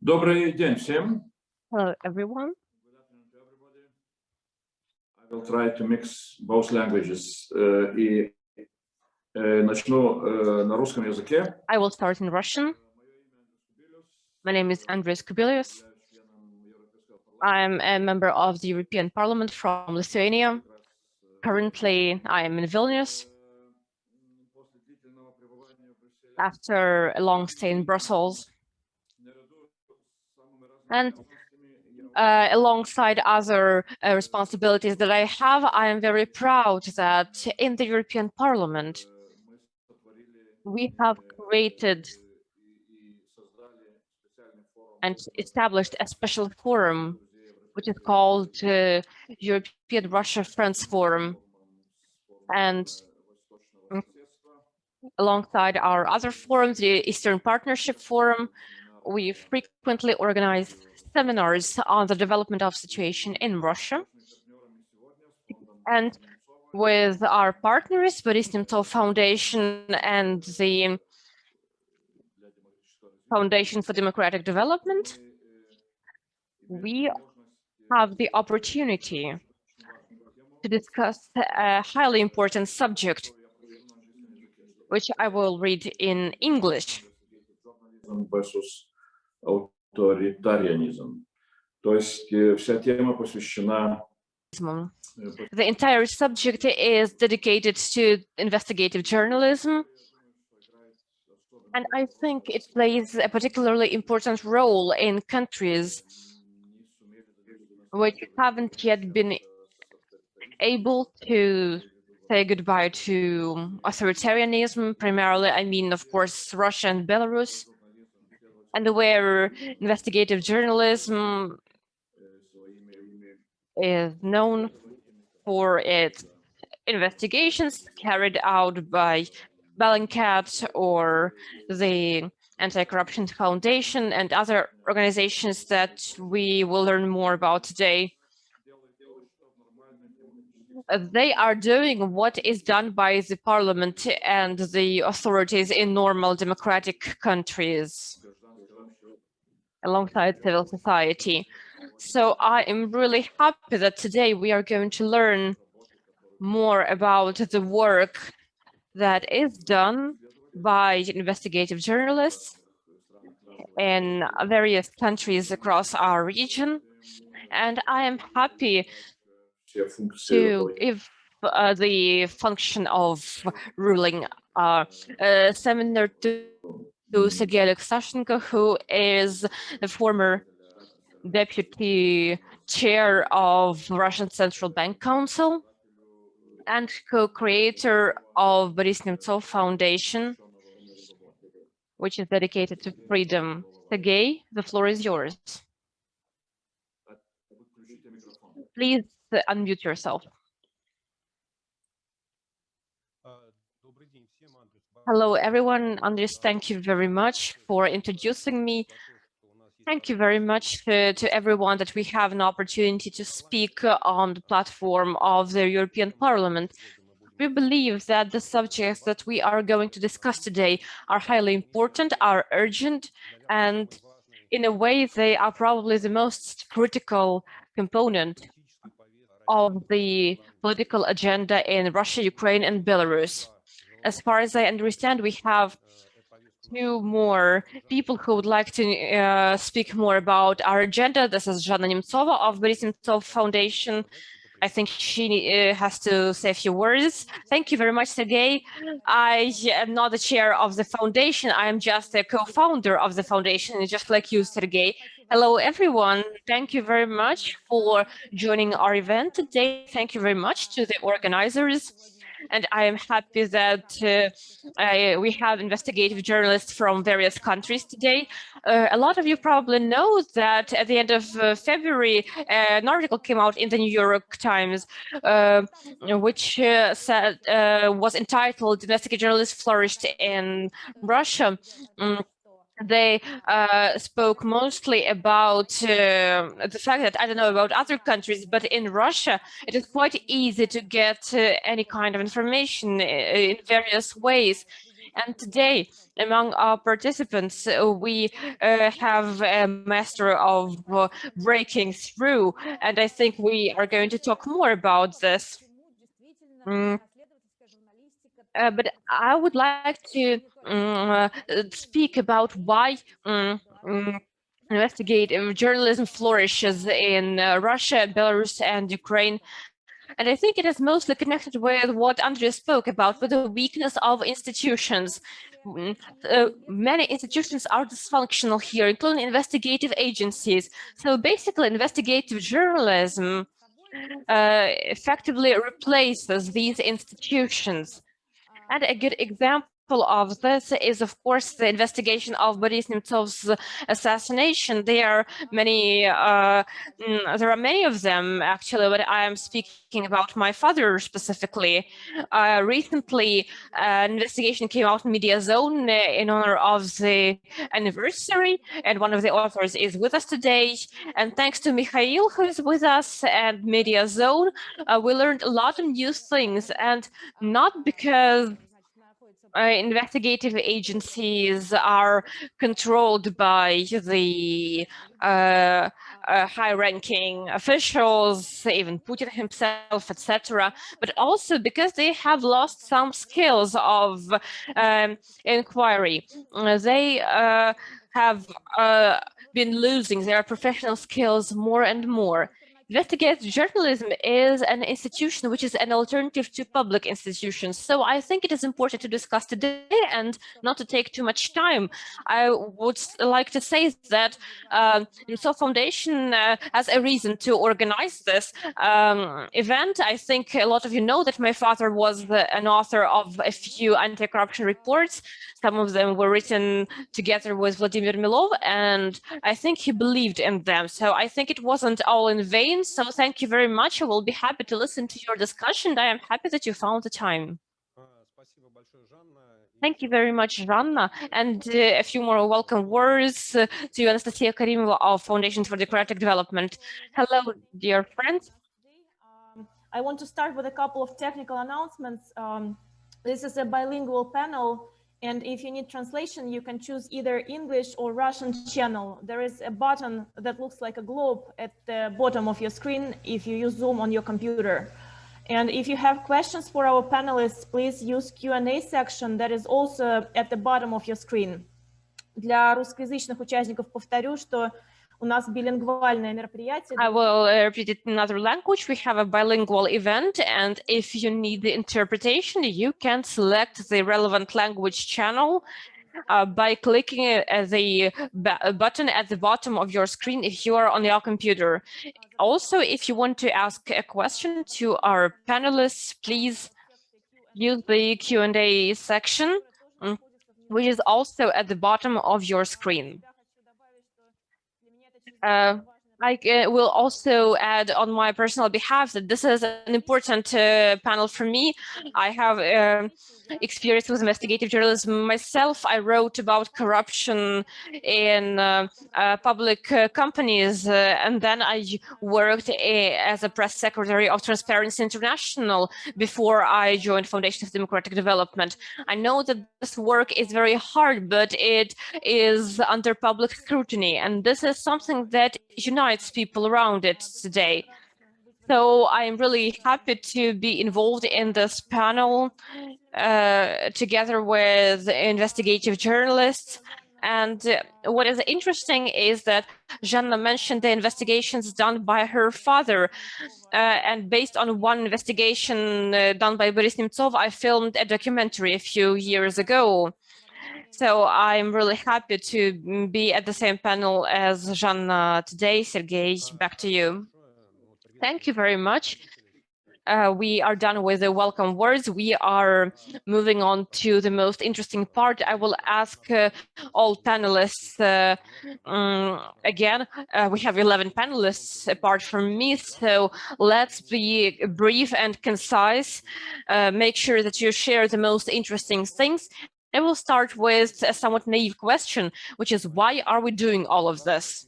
Добрый день всем. Hello, everyone. I will try to mix both languages. И начну на русском языке. I will start in Russian. My name is Andrei Kubilius. I'm a member of the European Parliament from Lithuania. Currently, I am in Vilnius. After a long stay in Brussels. And alongside other responsibilities that I have, I am very proud that in the European Parliament, we have created and established a special forum, which is called European Russia Friends Forum. And alongside our other forums, the Eastern Partnership Forum, we frequently organize seminars on the development of situation in Russia. And with our partners, Boris Nemtsov Foundation and the Foundation for Democratic Development, we have the opportunity to discuss a highly important subject, which I will read in English. Versus Authoritarianism. То есть вся тема посвящена. The entire subject is dedicated to investigative journalism. And I think it plays a particularly important role in countries which haven't yet been able to say goodbye to authoritarianism. Primarily, I mean, of course, Russia and Belarus, and where investigative journalism is known for its investigations carried out by Bellingcat or the Anti-Corruption Foundation and other organizations that we will learn more about today. They are doing what is done by the parliament and the authorities in normal democratic countries alongside civil society. So I am really happy that today we are going to learn more about the work that is done by investigative journalists in various countries across our region. And I am happy to give the function of ruling seminar to Sergei Alexashenko, who is the former deputy chair of Russian Central Bank Council and co-creator of Boris Nemtsov Foundation, which is dedicated to freedom. Sergei, the floor is yours. Please unmute yourself. Hello, everyone. Andres, thank you very much for introducing me. Thank you very much to everyone that we have an opportunity to speak on the platform of the European Parliament. We believe that the subjects that we are going to discuss today are highly important, are urgent, and in a way, they are probably the most critical component of the political agenda in Russia, Ukraine, and Belarus. As far as I understand, we have two more people who would like to speak more about our agenda. This is Zhanna Nemtsova of Boris Nemtsov Foundation. I think she has to say a few words. Thank you very much, Sergei. I am not the chair of the foundation. I am just a co-founder of the foundation, just like you, Sergei. Hello, everyone. Thank you very much for joining our event today. Thank you very much to the organizers. And I am happy that we have investigative journalists from various countries today. A lot of you probably know that at the end of February, an article came out in the New York Times, which said was entitled "Investigative Journalists Flourished in Russia." They spoke mostly about the fact that, I don't know about other countries, but in Russia, it is quite easy to get any kind of information in various ways. And today, among our participants, we have a master of breaking through, and I think we are going to talk more about this. But I would like to speak about why investigative journalism flourishes in Russia, Belarus, and Ukraine. And I think it is mostly connected with what Andrea spoke about, with the weakness of institutions. Many institutions are dysfunctional here, including investigative agencies. So basically, investigative journalism effectively replaces these institutions. And a good example of this is, of course, the investigation of Boris Nemtsov's assassination. There are many of them, actually, but I am speaking about my father specifically. Recently, an investigation came out in Media Zone in honor of the anniversary, and one of the authors is with us today. And thanks to Mikhail, who is with us, and Media Zone, we learned a lot of new things, and not because investigative agencies are controlled by the high-ranking officials, even Putin himself, etc., but also because they have lost some skills of inquiry. They have been losing their professional skills more and more. Investigative journalism is an institution which is an alternative to public institutions. So I think it is important to discuss today and not to take too much time. I would like to say that Nemtsov Foundation has a reason to organize this event. I think a lot of you know that my father was an author of a few anti-corruption reports. Some of them were written together with Vladimir Milov, and I think he believed in them. So I think it wasn't all in vain. So thank you very much. I will be happy to listen to your discussion. I am happy that you found the time. Thank you very much, Жанна. And a few more welcome words to Anastasia Karimova of Foundation for Democratic Development. Hello, dear friends. I want to start with a couple of technical announcements. This is a bilingual panel, and if you need translation, you can choose either English or Russian channel. There is a button that looks like a globe at the bottom of your screen if you use Zoom on your computer. And if you have questions for our panelists, please use Q&A section that is also at the bottom of your screen. Для русскоязычных участников повторю, что у нас билингвальное мероприятие. I will repeat it in another language. We have a bilingual event, and if you need the interpretation, you can select the relevant language channel by clicking the button at the bottom of your screen if you are on your computer. Also, if you want to ask a question to our panelists, please use the Q&A section, which is also at the bottom of your screen. I will also add on my personal behalf that this is an important panel for me. I have experience with investigative journalism myself. I wrote about corruption in public companies, and then I worked as a press secretary of Transparency International before I joined Foundation for Democratic Development. I know that this work is very hard, but it is under public scrutiny, and this is something that unites people around it today. So I'm really happy to be involved in this panel together with investigative journalists. And what is interesting is that Жанна mentioned the investigations done by her father. And based on one investigation done by Boris Nemtsov, I filmed a documentary a few years ago. So I'm really happy to be at the same panel as Жанна today. Sergey, back to you. Thank you very much. We are done with the welcome words. We are moving on to the most interesting part. I will ask all panelists again. We have 11 panelists apart from me, so let's be brief and concise. Make sure that you share the most interesting things. I will start with a somewhat naive question, which is, why are we doing all of this?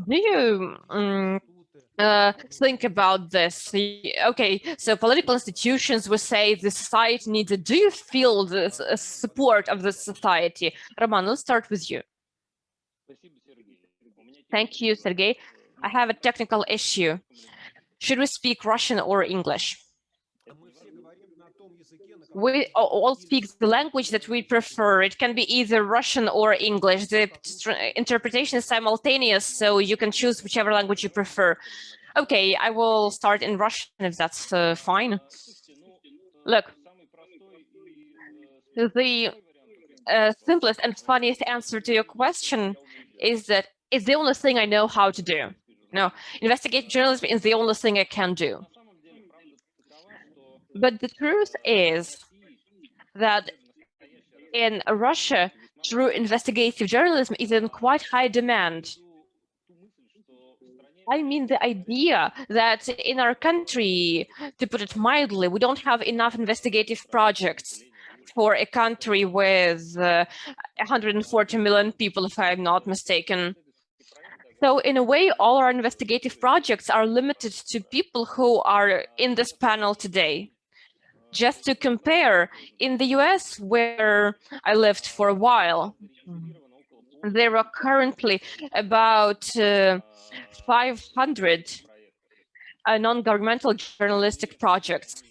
Do you think about this. Okay, so political institutions will say the society needs it. Do you feel the support of the society? Roman, let's start with you. Thank you, Sergey. I have a technical issue. Should we speak Russian or English? We all speak the language that we prefer. It can be either Russian or English. The interpretation is simultaneous, so you can choose whichever language you prefer. Okay, I will start in Russian if that's fine. Look, the simplest and funniest answer to your question is that it's the only thing I know how to do. No, investigative journalism is the only thing I can do. But the truth is that in Russia, true investigative journalism is in quite high demand. I mean, the idea that in our country, to put it mildly, we don't have enough investigative projects for a country with 140 million people, if I'm not mistaken. So in a way, all our investigative projects are limited to people who are in this panel today. Just to compare, in the US, where I lived for a while, there are currently about 500 non-governmental journalistic projects.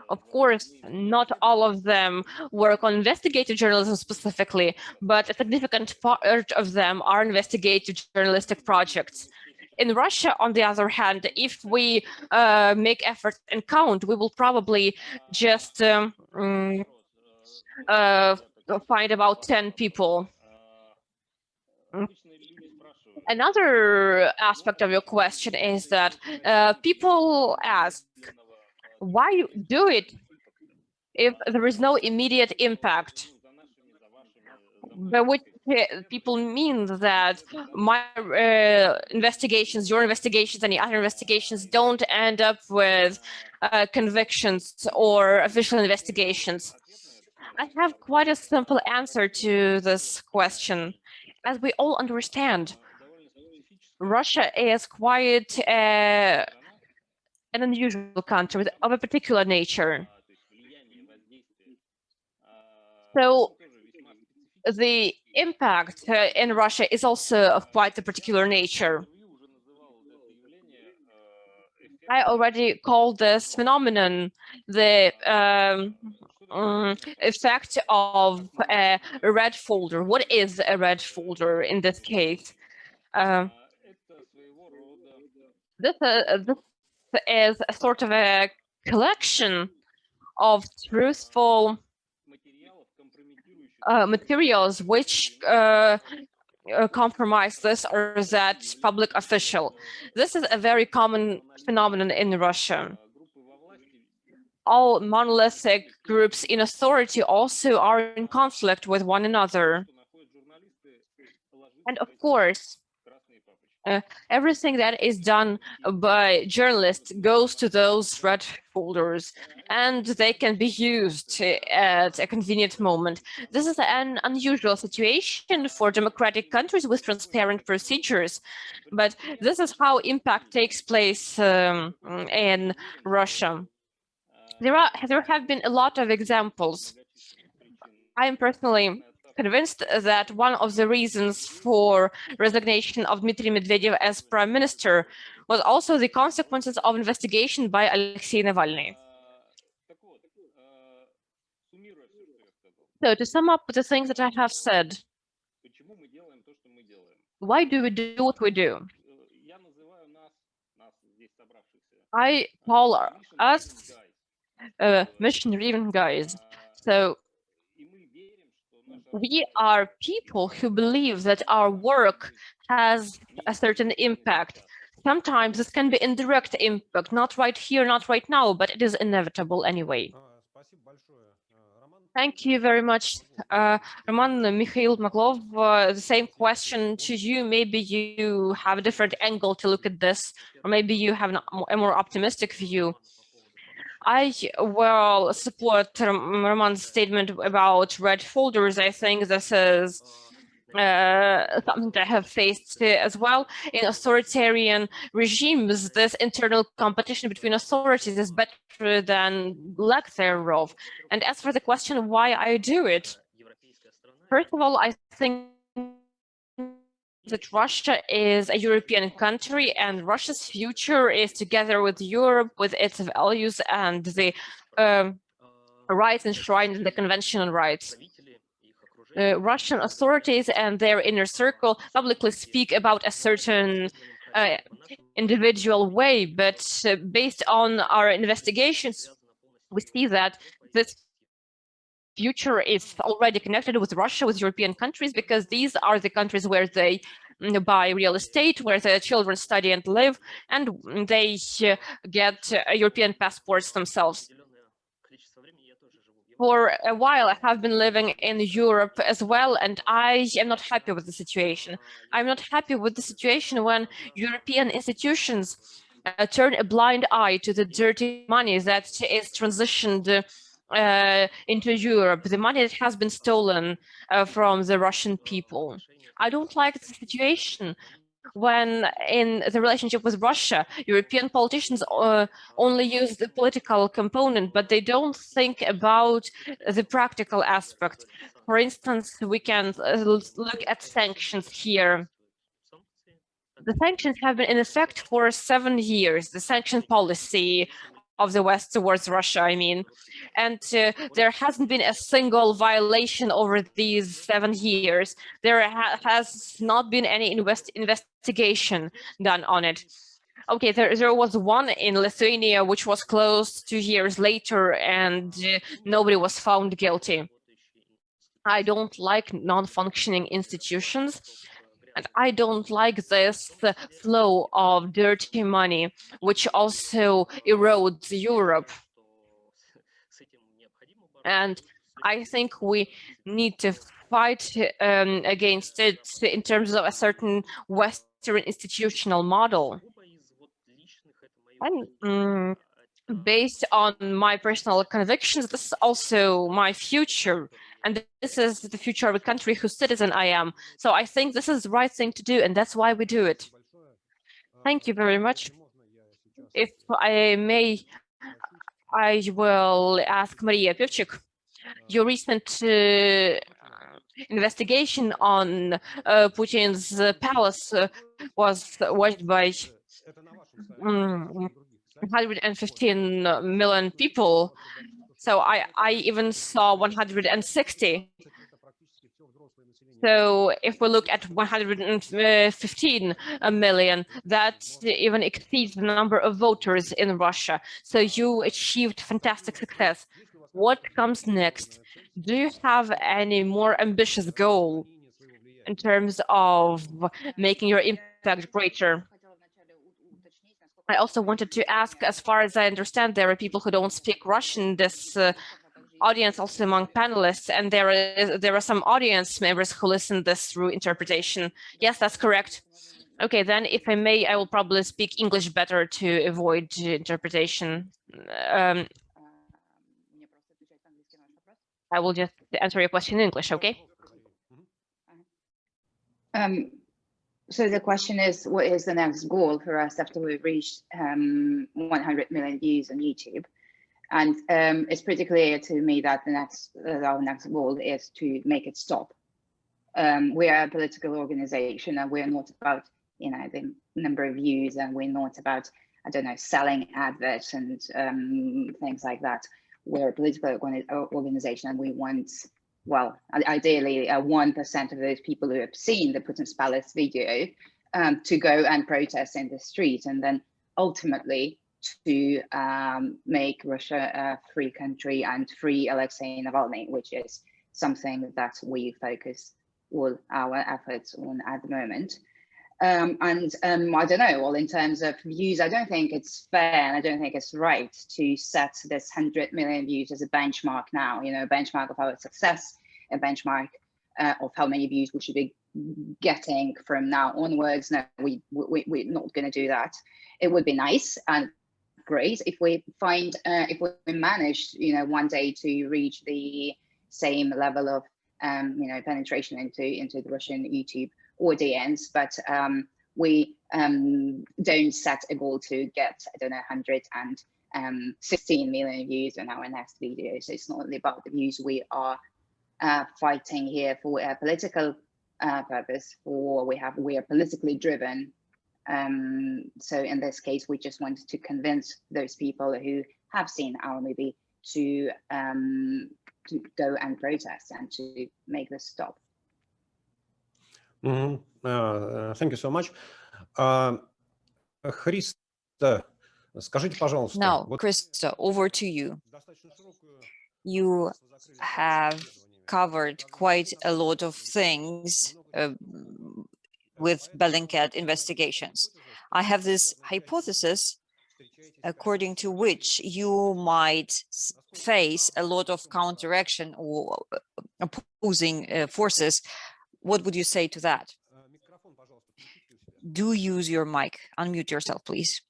Of course, not all of them work on investigative journalism specifically, but a significant part of them are investigative journalistic projects. In Russia, on the other hand, if we make effort and count, we will probably just find about 10 people. Another aspect of your question is that people ask, why do it if there is no immediate impact? By which people mean that my investigations, your investigations, any other investigations don't end up with convictions or official investigations. I have quite a simple answer to this question. As we all understand, Russia is quite an unusual country of a particular nature. So the impact in Russia is also of quite a particular nature. I already called this phenomenon the effect of a red folder. What is a red folder in this case? This is a sort of a collection of truthful materials which compromise this or that public official. This is a very common phenomenon in Russia. All monolithic groups in authority also are in conflict with one another. And of course, everything that is done by journalists goes to those red folders, and they can be used at a convenient moment. This is an unusual situation for democratic countries with transparent procedures, but this is how impact takes place in Russia. There have been a lot of examples. I am personally convinced that one of the reasons for resignation of Dmitry Medvedev as prime minister was also the consequences of investigation by Alexei Navalny. So to sum up the things that I have said, why do we do what we do? I call us mission-driven guys. So we are people who believe that our work has a certain impact. Sometimes this can be indirect impact, not right here, not right now, but it is inevitable anyway. Thank you very much, Roman. Mikhail Maglov, the same question to you. Maybe you have a different angle to look at this, or maybe you have a more optimistic view. I will support Roman's statement about red folders. I think this is something that I have faced as well. In authoritarian regimes, this internal competition between authorities is better than lack thereof. And as for the question of why I do it, first of all, I think that Russia is a European country, and Russia's future is together with Europe, with its values and the rights enshrined in the Convention on Rights. Russian authorities and their inner circle publicly speak about a certain individual way, but based on our investigations, we see that this future is already connected with Russia, with European countries, because these are the countries where they buy real estate, where their children study and live, and they get European passports themselves. For a while, I have been living in Europe as well, and I am not happy with the situation. I'm not happy with the situation when European institutions turn a blind eye to the dirty money that is transitioned into Europe, the money that has been stolen from the Russian people. I don't like the situation when in the relationship with Russia, European politicians only use the political component, but they don't think about the practical aspect. For instance, we can look at sanctions here. The sanctions have been in effect for 7 years, the sanction policy of the West towards Russia, I mean. And there hasn't been a single violation over these 7 years. There has not been any investigation done on it. Okay, there was one in Lithuania which was closed 2 years later, and nobody was found guilty. I don't like non-functioning institutions. And I don't like this flow of dirty money, which also erodes Europe. And I think we need to fight against it in terms of a certain Western institutional model. And based on my personal convictions, this is also my future. And this is the future of a country whose citizen I am. So I think this is the right thing to do, and that's why we do it. Thank you very much. If I may, I will ask Maria Pevchik. Your recent investigation on Putin's palace was watched by 115 million people. So I even saw 160. So if we look at 115 million, that even exceeds the number of voters in Russia. So you achieved fantastic success. What comes next? Do you have any more ambitious goal in terms of making your impact greater? I also wanted to ask, as far as I understand, there are people who don't speak Russian, this audience also among panelists, and there are some audience members who listen this through interpretation. Yes, that's correct. Okay, then if I may, I will probably speak English better to avoid interpretation. I will just answer your question in English, okay? So the question is, what is the next goal for us after we've reached 100 million views on YouTube? And it's pretty clear to me that our next goal is to make it stop. We are a political organization, and we're not about, the number of views, and we're not about, I don't know, selling adverts and things like that. We're a political organization, and we want, well, ideally 1% of those people who have seen the Putin's Palace video to go and protest in the street, and then ultimately to make Russia a free country and free Alexei Navalny, which is something that we focus all our efforts on at the moment. I don't know, well, in terms of views, I don't think it's fair, and I don't think it's right to set this 100 million views as a benchmark now, a benchmark of our success, a benchmark of how many views we should be getting from now onwards. No, we're not going to do that. It would be nice and great if we find, if we managed, one day to reach the same level of penetration into the Russian YouTube audience, but we don't set a goal to get, I don't know, 116 million views on our next video. So it's not only about the views. We are fighting here for a political purpose, or we are politically driven. So in this case, we just wanted to convince those people who have seen our movie to go and protest and to make this stop. Thank you so much. Христа, скажите, пожалуйста. Now, Krista, over to you. You have covered quite a lot of things with Bellingcat investigations. I have this hypothesis according to which you might face a lot of counteraction or opposing forces. What would you say to that? Do use your mic. Unmute yourself, please.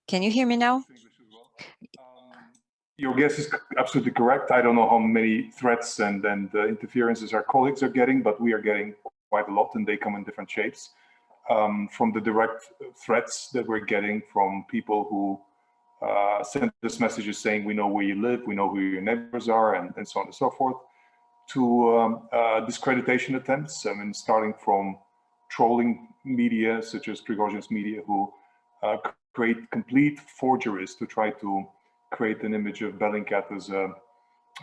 Can you hear me now? Your guess is absolutely correct. I don't know how many threats and interferences our colleagues are getting, but we are getting quite a lot, and they come in different shapes. From the direct threats that we're getting from people who send us messages saying, we know where you live, we know who your neighbors are, and so on and so forth, to discreditation attempts. I mean, starting from trolling media, such as Prigozhin's media, who create complete forgeries to try to create an image of Bellingcat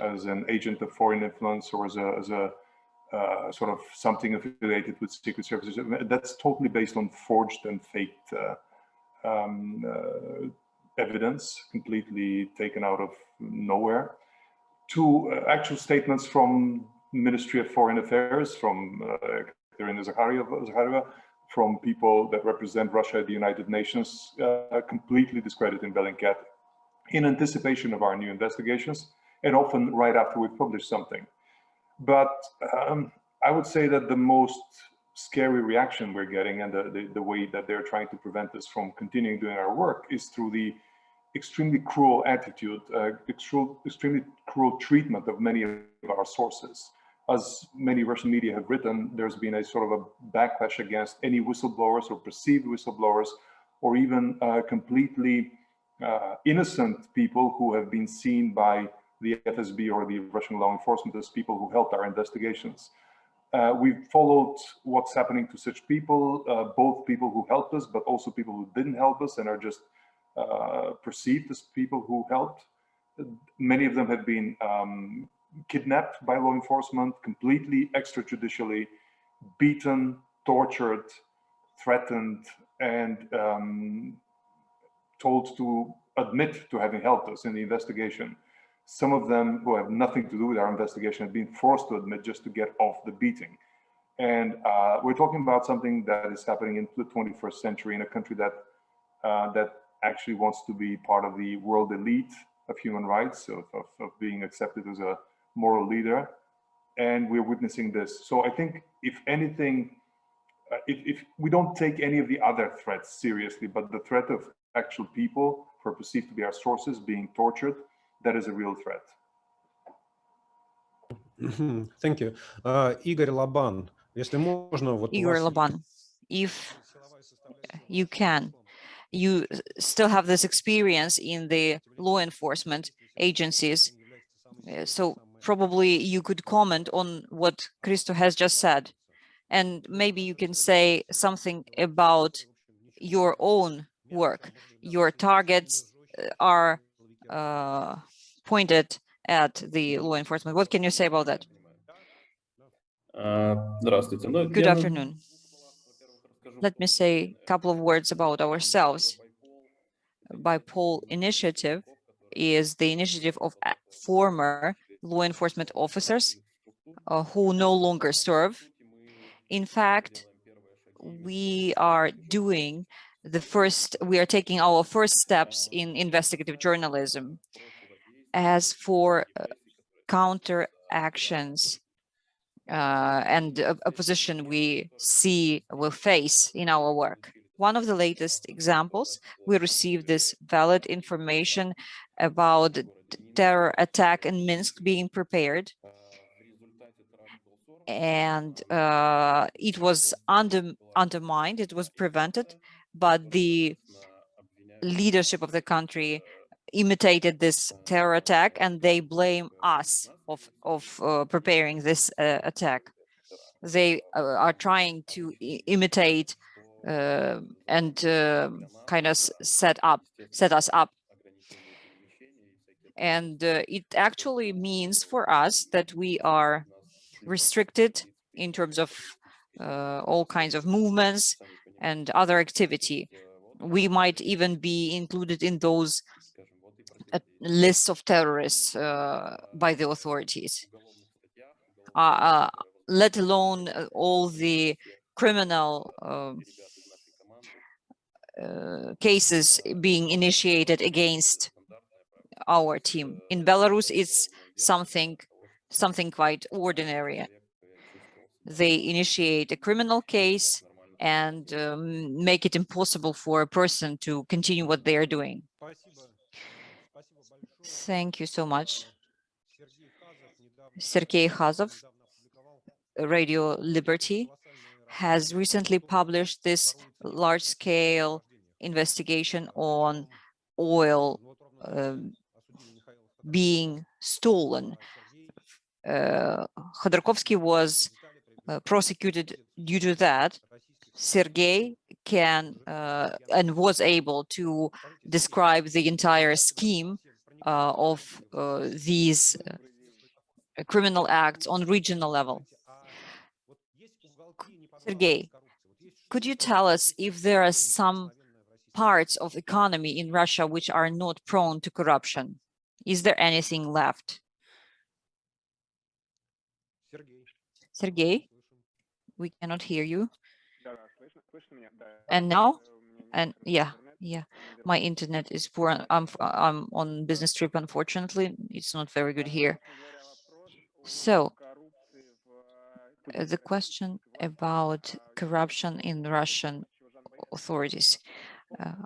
as an agent of foreign influence, or as a sort of something affiliated with secret services. That's totally based on forged and faked evidence, completely taken out of nowhere, to actual statements from Ministry of Foreign Affairs, from Katerina Zakharova, from people that represent Russia at the United Nations, completely discrediting Bellingcat in anticipation of our new investigations, and often right after we've published something. But I would say that the most scary reaction we're getting, and the way that they're trying to prevent us from continuing doing our work, is through the extremely cruel attitude, extremely cruel treatment of many of our sources. As many Russian media have written, there's been a sort of a backlash against any whistleblowers or perceived whistleblowers, or even completely innocent people who have been seen by the FSB or the Russian law enforcement as people who helped our investigations. We've followed what's happening to such people, both people who helped us, but also people who didn't help us and are just perceived as people who helped. Many of them have been kidnapped by law enforcement, completely extrajudicially, beaten, tortured, threatened, and told to admit to having helped us in the investigation. Some of them who have nothing to do with our investigation have been forced to admit just to get off the beating. And we're talking about something that is happening in the 21st century in a country that actually wants to be part of the world elite of human rights, of being accepted as a moral leader. And we're witnessing this. So I think, if anything, if we don't take any of the other threats seriously, but the threat of actual people who are perceived to be our sources being tortured, that is a real threat. Thank you. Игорь Лобан, если можно, вот Igor Laban, if you can, you still have this experience in the law enforcement agencies, so probably you could comment on what Christo has just said, and maybe you can say something about your own work. Your targets are pointed at the law enforcement. What can you say about that? Good afternoon. Let me say a couple of words about ourselves. Bipol Initiative is the initiative of former law enforcement officers who no longer serve. In fact, we are taking our first steps in investigative journalism. As for counter actions and a position we face in our work, one of the latest examples, we received this valid information about the terror attack in Minsk being prepared. And it was undermined, it was prevented, but the leadership of the country imitated this terror attack, and they blame us of preparing this attack. They are trying to imitate and kind of set us up. And it actually means for us that we are restricted in terms of all kinds of movements and other activity. We might even be included in those lists of terrorists by the authorities, let alone all the criminal cases being initiated against our team. In Belarus, it's something quite ordinary. They initiate a criminal case and make it impossible for a person to continue what they are doing. Thank you so much. Sergei Khazov, Radio Liberty, has recently published this large-scale investigation on oil being stolen. Khodorkovsky was prosecuted due to that. Sergei can and was able to describe the entire scheme of these criminal acts on regional level. Sergei, could you tell us if there are some parts of economy in Russia which are not prone to corruption? Is there anything left? Sergei, we cannot hear you. And now? And yeah, my internet is poor. I'm on business trip, unfortunately. It's not very good here. So, the question about corruption in Russian authorities.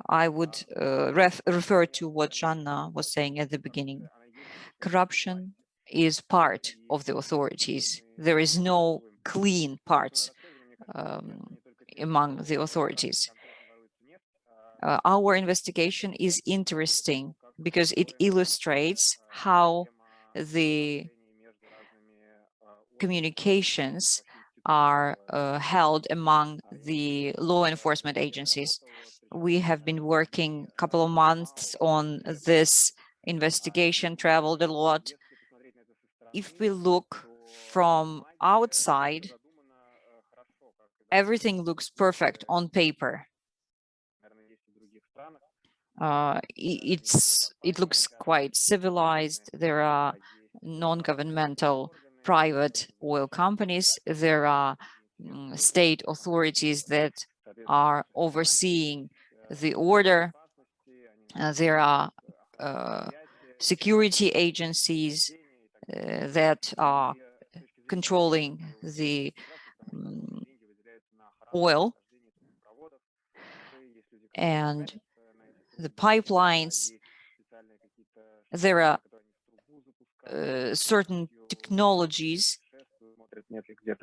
I would refer to what Жанна was saying at the beginning. Corruption is part of the authorities. There is no clean parts among the authorities. Our investigation is interesting because it illustrates how the communications are held among the law enforcement agencies. We have been working a couple of months on this investigation, traveled a lot. If we look from outside, everything looks perfect on paper. It looks quite civilized. There are non-governmental private oil companies. There are state authorities that are overseeing the order. There are security agencies that are controlling the oil and the pipelines. There are certain technologies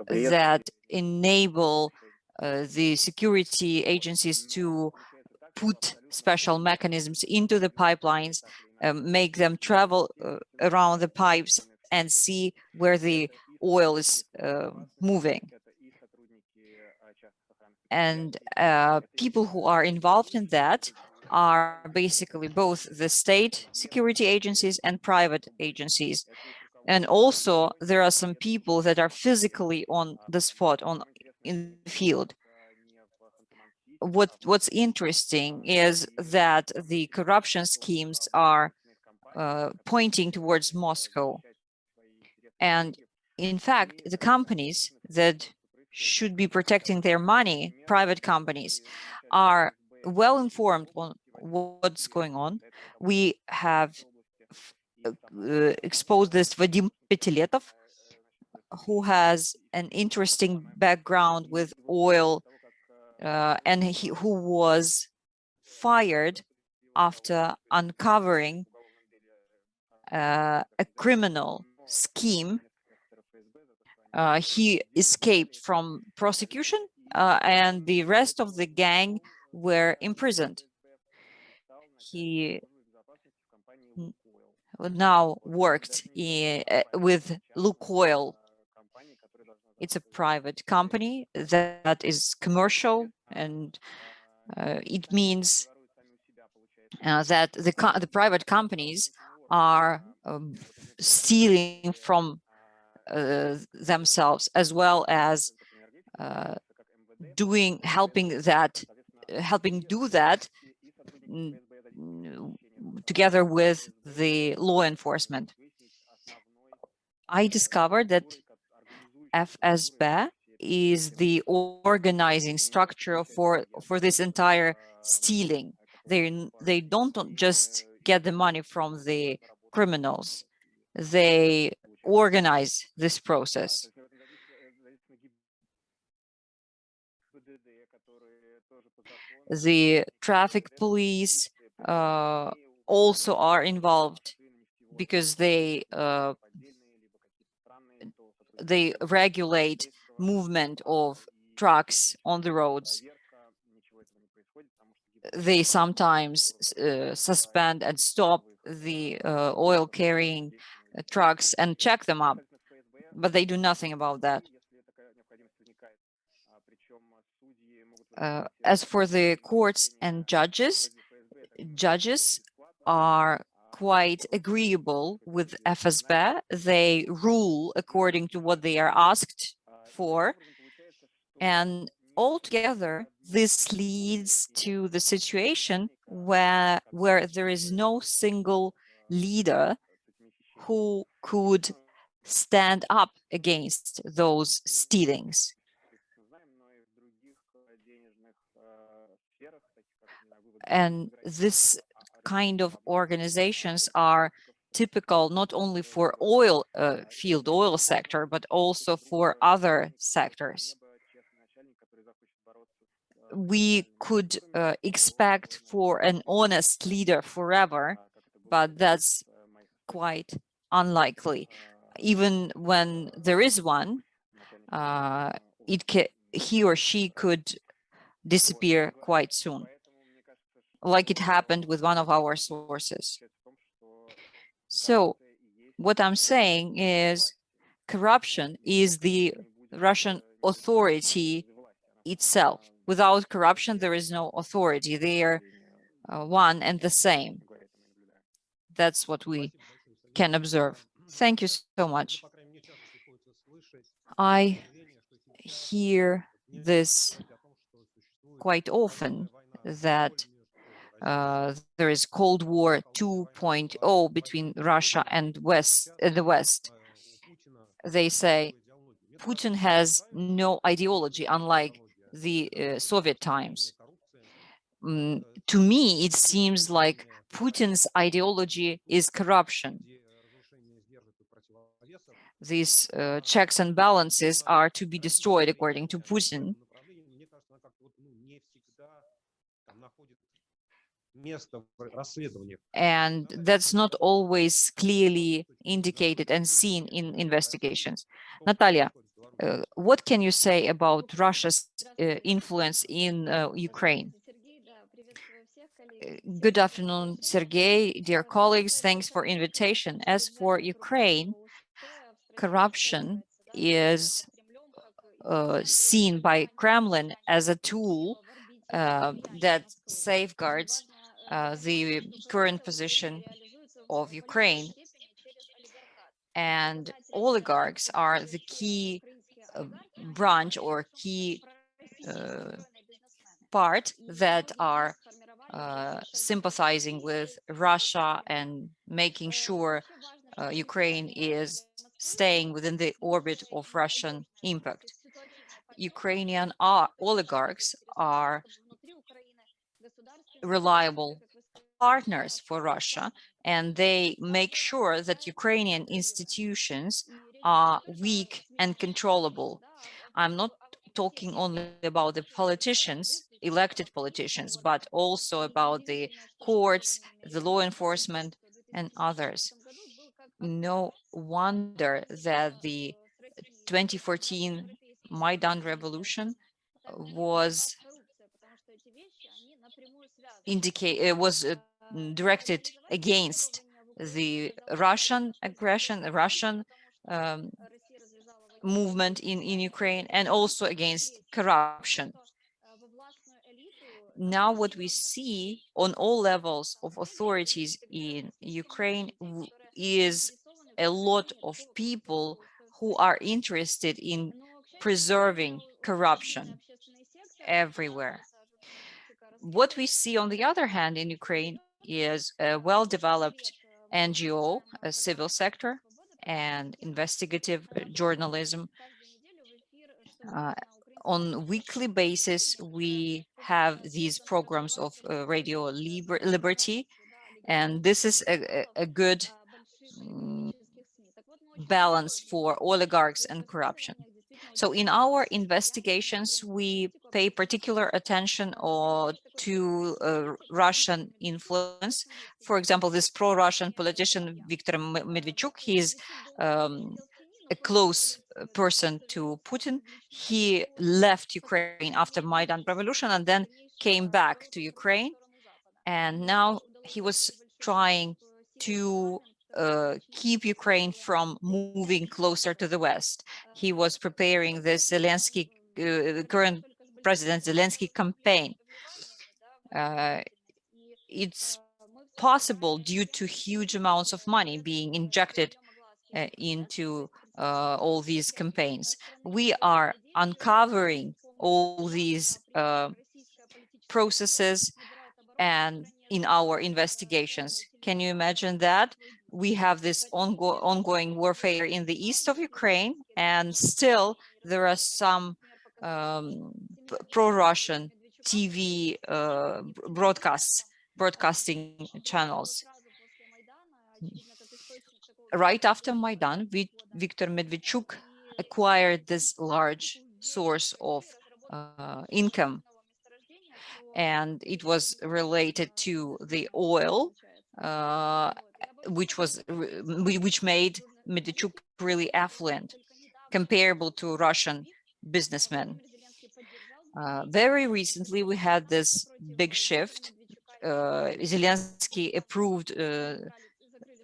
that enable the security agencies to put special mechanisms into the pipelines, make them travel around the pipes and see where the oil is moving. And people who are involved in that are basically both the state security agencies and private agencies. And also there are some people that are physically on the spot, in the field. What's interesting is that the corruption schemes are pointing towards Moscow. And in fact, the companies that should be protecting their money, private companies, are well informed on what's going on. We have exposed this Vadim Petiletov, who has an interesting background with oil and who was fired after uncovering a criminal scheme. He escaped from prosecution, and the rest of the gang were imprisoned. He now worked with Lukoil. It's a private company that is commercial, and it means that the private companies are stealing from themselves, as well as helping do that together with the law enforcement. I discovered that FSB is the organizing structure for this entire stealing. They don't just get the money from the criminals. They organize this process. The traffic police also are involved because they regulate movement of trucks on the roads. They sometimes suspend and stop the oil carrying trucks and check them up, but they do nothing about that. As for the courts and judges are quite agreeable with FSB. They rule according to what they are asked for. And altogether, this leads to the situation where there is no single leader who could stand up against those stealings. And this kind of organizations are typical not only for oil sector, but also for other sectors. We could expect for an honest leader forever, but that's quite unlikely. Even when there is one, he or she could disappear quite soon, like it happened with one of our sources. So what I'm saying is corruption is the Russian authority itself. Without corruption, there is no authority. They are one and the same. That's what we can observe. Thank you so much. I hear this quite often, that there is Cold War 2.0 between Russia and the West. They say Putin has no ideology, unlike the Soviet times. To me, it seems like Putin's ideology is corruption. These checks and balances are to be destroyed, according to Putin. And that's not always clearly indicated and seen in investigations. Natalia, what can you say about Russia's influence in Ukraine? Good afternoon, Sergey, dear colleagues. Thanks for invitation. As for Ukraine, corruption is seen by Kremlin as a tool that safeguards the current position of Ukraine. And oligarchs are the key branch or key part that are sympathizing with Russia and making sure Ukraine is staying within the orbit of Russian impact. Ukrainian oligarchs are reliable partners for Russia, and they make sure that Ukrainian institutions are weak and controllable. I'm not talking only about the politicians, elected politicians, but also about the courts, the law enforcement, and others. No wonder that the 2014 Maidan revolution was directed against the Russian aggression, the Russian movement in Ukraine, and also against corruption. Now what we see on all levels of authorities in Ukraine is a lot of people who are interested in preserving corruption everywhere. What we see on the other hand in Ukraine is a well-developed NGO, a civil sector, and investigative journalism. On weekly basis, we have these programs of Radio Liberty, and this is a good balance for oligarchs and corruption. So in our investigations, we pay particular attention to Russian influence. For example, this pro-Russian politician, Viktor Medvedchuk, he is a close person to Putin. He left Ukraine after Maidan revolution and then came back to Ukraine. And now he was trying to keep Ukraine from moving closer to the West. He was preparing the Zelensky, current President Zelensky campaign. It's possible due to huge amounts of money being injected into all these campaigns. We are uncovering all these processes and in our investigations. Can you imagine that? We have this ongoing warfare in the east of Ukraine, and still there are some pro-Russian TV broadcasting channels. Right after Maidan, Viktor Medvedchuk acquired this large source of income, and it was related to the oil, which made Medvedchuk really affluent, comparable to Russian businessmen. Very recently, we had this big shift. Zelensky approved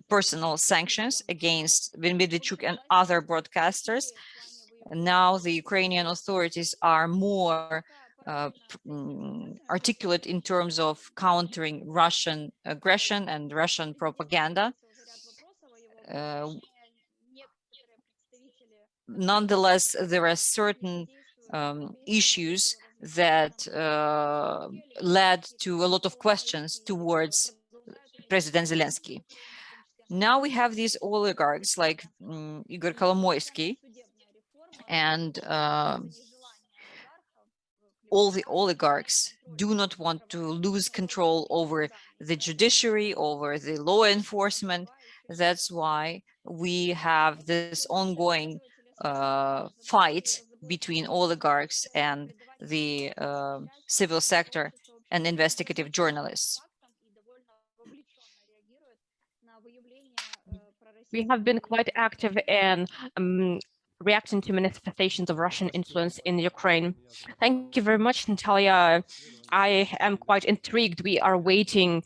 personal sanctions against Medvedchuk and other broadcasters. Now the Ukrainian authorities are more articulate in terms of countering Russian aggression and Russian propaganda. Nonetheless, there are certain issues that led to a lot of questions towards President Zelensky. Now we have these oligarchs like Igor Kolomoisky, and all the oligarchs do not want to lose control over the judiciary, over the law enforcement. That's why we have this ongoing fight between oligarchs and the civil sector and investigative journalists. We have been quite active in reacting to manifestations of Russian influence in Ukraine. Thank you very much, Natalia. I am quite intrigued. We are waiting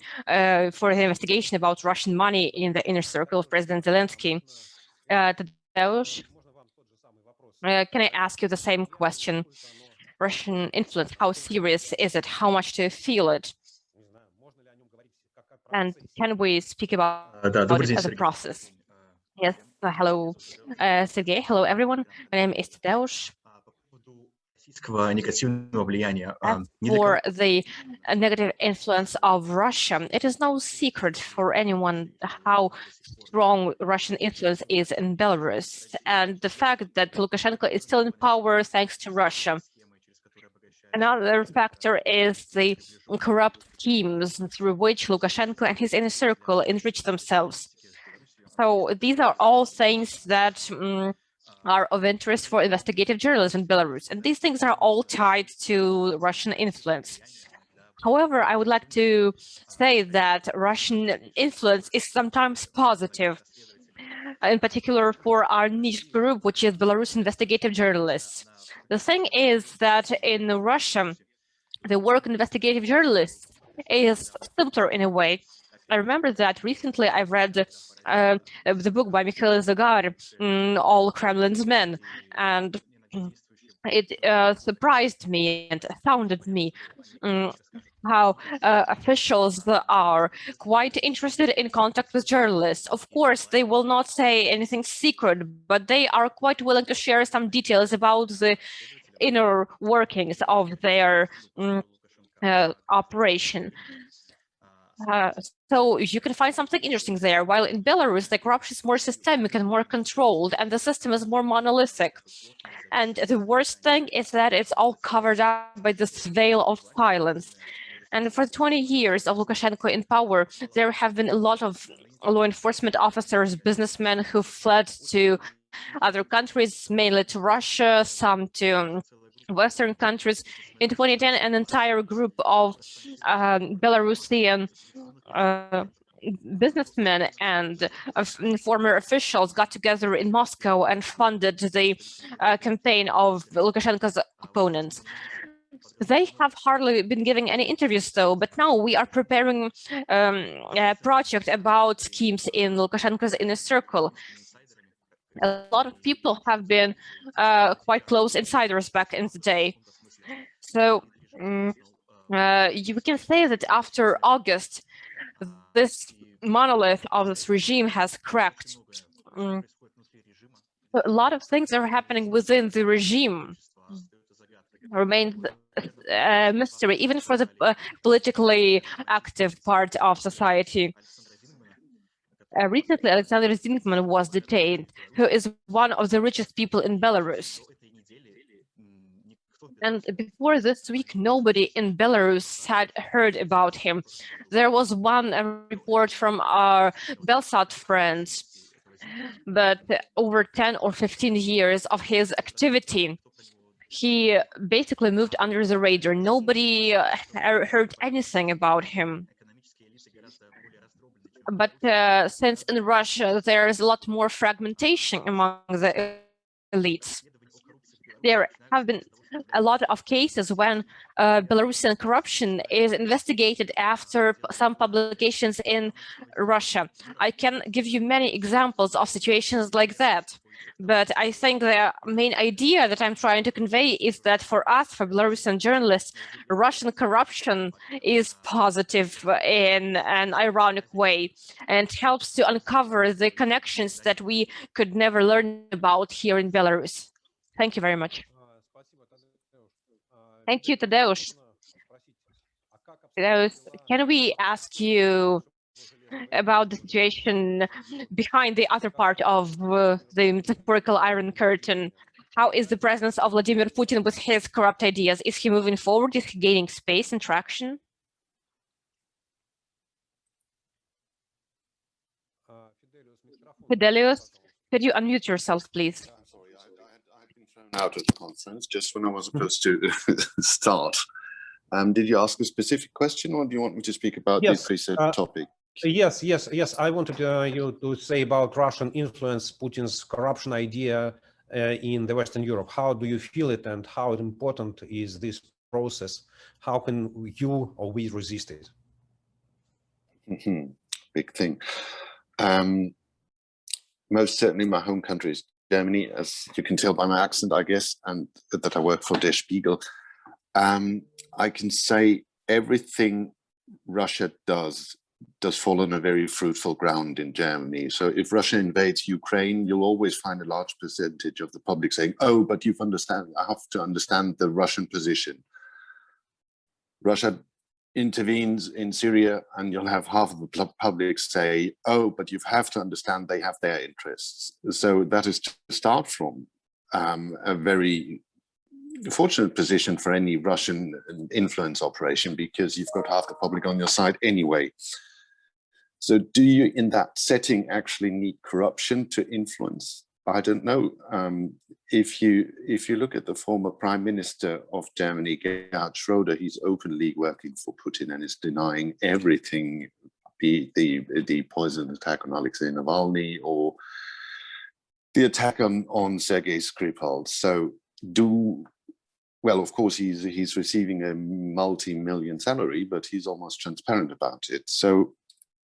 for an investigation about Russian money in the inner circle of President Zelensky. Tadeusz, can I ask you the same question? Russian influence, how serious is it? How much do you feel it? And can we speak about it as a process? Yes, hello, Sergey. Hello, everyone. My name is Tadeusz. For the negative influence of Russia, it is no secret for anyone how strong Russian influence is in Belarus, and the fact that Lukashenko is still in power thanks to Russia. Another factor is the corrupt schemes through which Lukashenko and his inner circle enrich themselves. So these are all things that are of interest for investigative journalism in Belarus. And these things are all tied to Russian influence. However, I would like to say that Russian influence is sometimes positive, in particular for our niche group, which is Belarus investigative journalists. The thing is that in Russia, the work of investigative journalists is simpler in a way. I remember that recently I read the book by Mikhail Zagar, All Kremlin's Men, and it surprised me and astounded me how officials are quite interested in contact with journalists. Of course, they will not say anything secret, but they are quite willing to share some details about the inner workings of their operation. So you can find something interesting there. While in Belarus, the corruption is more systemic and more controlled, and the system is more monolithic. And the worst thing is that it's all covered up by this veil of silence. And for 20 years of Lukashenko in power, there have been a lot of law enforcement officers, businessmen who fled to other countries, mainly to Russia, some to Western countries. In 2010, an entire group of Belarusian businessmen and former officials got together in Moscow and funded the campaign of Lukashenko's opponents. They have hardly been giving any interviews, though, but now we are preparing a project about schemes in Lukashenko's inner circle. A lot of people have been quite close insiders back in the day. So you can say that after August, this monolith of this regime has cracked. A lot of things are happening within the regime. Remains a mystery, even for the politically active part of society. Recently, Alexander Zinkman was detained, who is one of the richest people in Belarus. And before this week, nobody in Belarus had heard about him. There was one report from our Belsat friends, but over 10 or 15 years of his activity, he basically moved under the radar. Nobody heard anything about him. But since in Russia there is a lot more fragmentation among the elites, there have been a lot of cases when Belarusian corruption is investigated after some publications in Russia. I can give you many examples of situations like that. But I think the main idea that I'm trying to convey is that for us, for Belarusian journalists, Russian corruption is positive in an ironic way and helps to uncover the connections that we could never learn about here in Belarus. Thank you very much. Thank you, Tadeusz. Can we ask you about the situation behind the other part of the metaphorical Iron Curtain? How is the presence of Vladimir Putin with his corrupt ideas? Is he moving forward? Is he gaining space and traction? Fidelius, could you unmute yourself, please? I'm sorry, I've been thrown out of the conference just when I was supposed to start. Did you ask a specific question, or do you want me to speak about Yes, the preset topic? Yes. I wanted you to say about Russian influence, Putin's corruption idea in the Western Europe. How do you feel it, and how important is this process? How can you or we resist it? Big thing. Most certainly my home country is Germany, as you can tell by my accent, I guess, and that I work for Der Spiegel. I can say everything Russia does fall on a very fruitful ground in Germany. So if Russia invades Ukraine, you'll always find a large percentage of the public saying, oh, but I have to understand the Russian position. Russia intervenes in Syria, and you'll have half of the public say, oh, but you have to understand they have their interests. So that is to start from a very fortunate position for any Russian influence operation, because you've got half the public on your side anyway. So do you, in that setting, actually need corruption to influence? I don't know. If you look at the former Prime Minister of Germany, Gerhard Schröder, he's openly working for Putin and is denying everything, the poison attack on Alexei Navalny or the attack on Sergei Skripal. So well, of course, he's receiving a multi-million salary, but he's almost transparent about it. So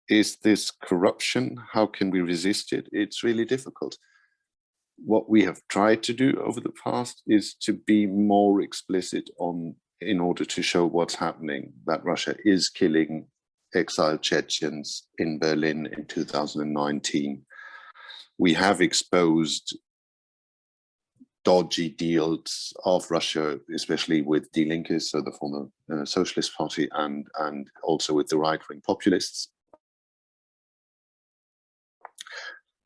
is this corruption? How can we resist it? It's really difficult. What we have tried to do over the past is to be more explicit in order to show what's happening, that Russia is killing exiled Chechens in Berlin in 2019. We have exposed dodgy deals of Russia, especially with Die Linke, so the former Socialist Party, and also with the right-wing populists.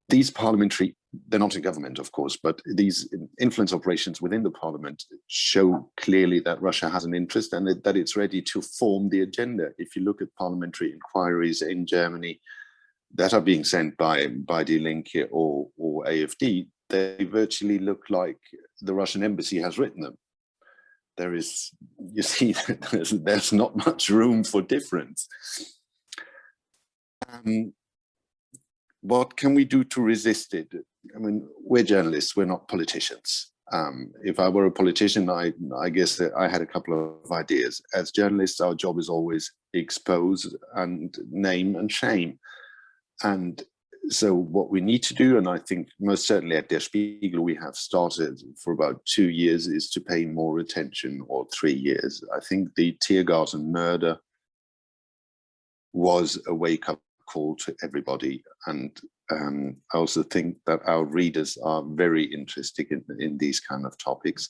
These parliamentary, they're not in government, of course, but these influence operations within the parliament show clearly that Russia has an interest and that it's ready to form the agenda. If you look at parliamentary inquiries in Germany that are being sent by Die Linke or AfD, they virtually look like the Russian embassy has written them. There is, you see, there's not much room for difference. What can we do to resist it? I mean, we're journalists, we're not politicians. If I were a politician, I guess that I had a couple of ideas. As journalists, our job is always expose and name and shame. And so what we need to do, and I think most certainly at Der Spiegel, we have started for about 2 years, is to pay more attention, or 3 years. I think the Tiergarten murder was a wake-up call to everybody. And I also think that our readers are very interested in these kind of topics.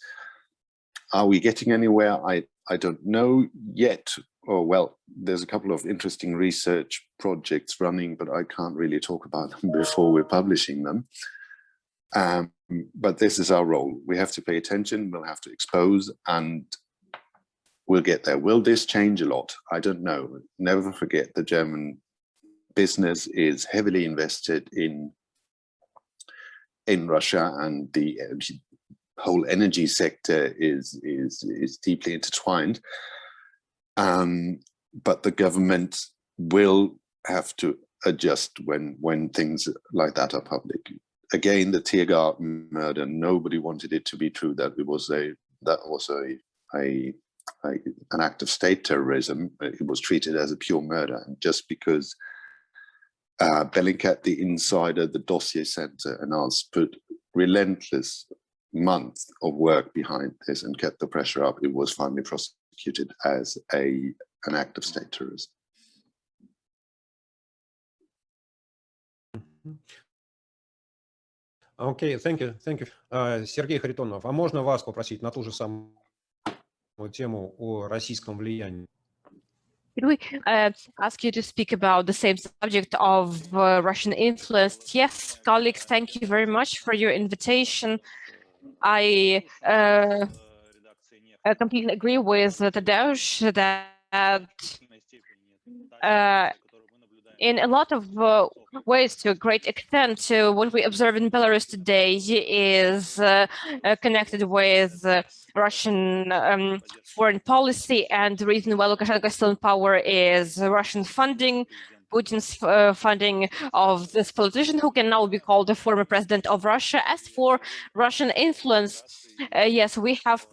Are we getting anywhere? I don't know yet. Oh, well, there's a couple of interesting research projects running, but I can't really talk about them before we're publishing them. But this is our role. We have to pay attention, we'll have to expose, and we'll get there. Will this change a lot? I don't know. Never forget, the German business is heavily invested in Russia, and the whole energy sector is deeply intertwined. But the government will have to adjust when things like that are public. Again, the Tiergarten murder, nobody wanted it to be true that it was an act of state terrorism. It was treated as a pure murder, and just because Bellingcat, the insider, the dossier center, and us put relentless months of work behind this and kept the pressure up, it was finally prosecuted as an act of state terrorism. Okay, thank you. Сергей Харитонов, а можно вас попросить на ту же самую тему о российском влиянии? Could we ask you to speak about the same subject of Russian influence? Yes, colleagues, thank you very much for your invitation. I completely agree with Tadeusz that in a lot of ways, to a great extent, what we observe in Belarus today is connected with Russian foreign policy, and the reason why Lukashenko is still in power is Russian funding, Putin's funding of this politician who can now be called the former president of Russia. As for Russian influence, yes, we have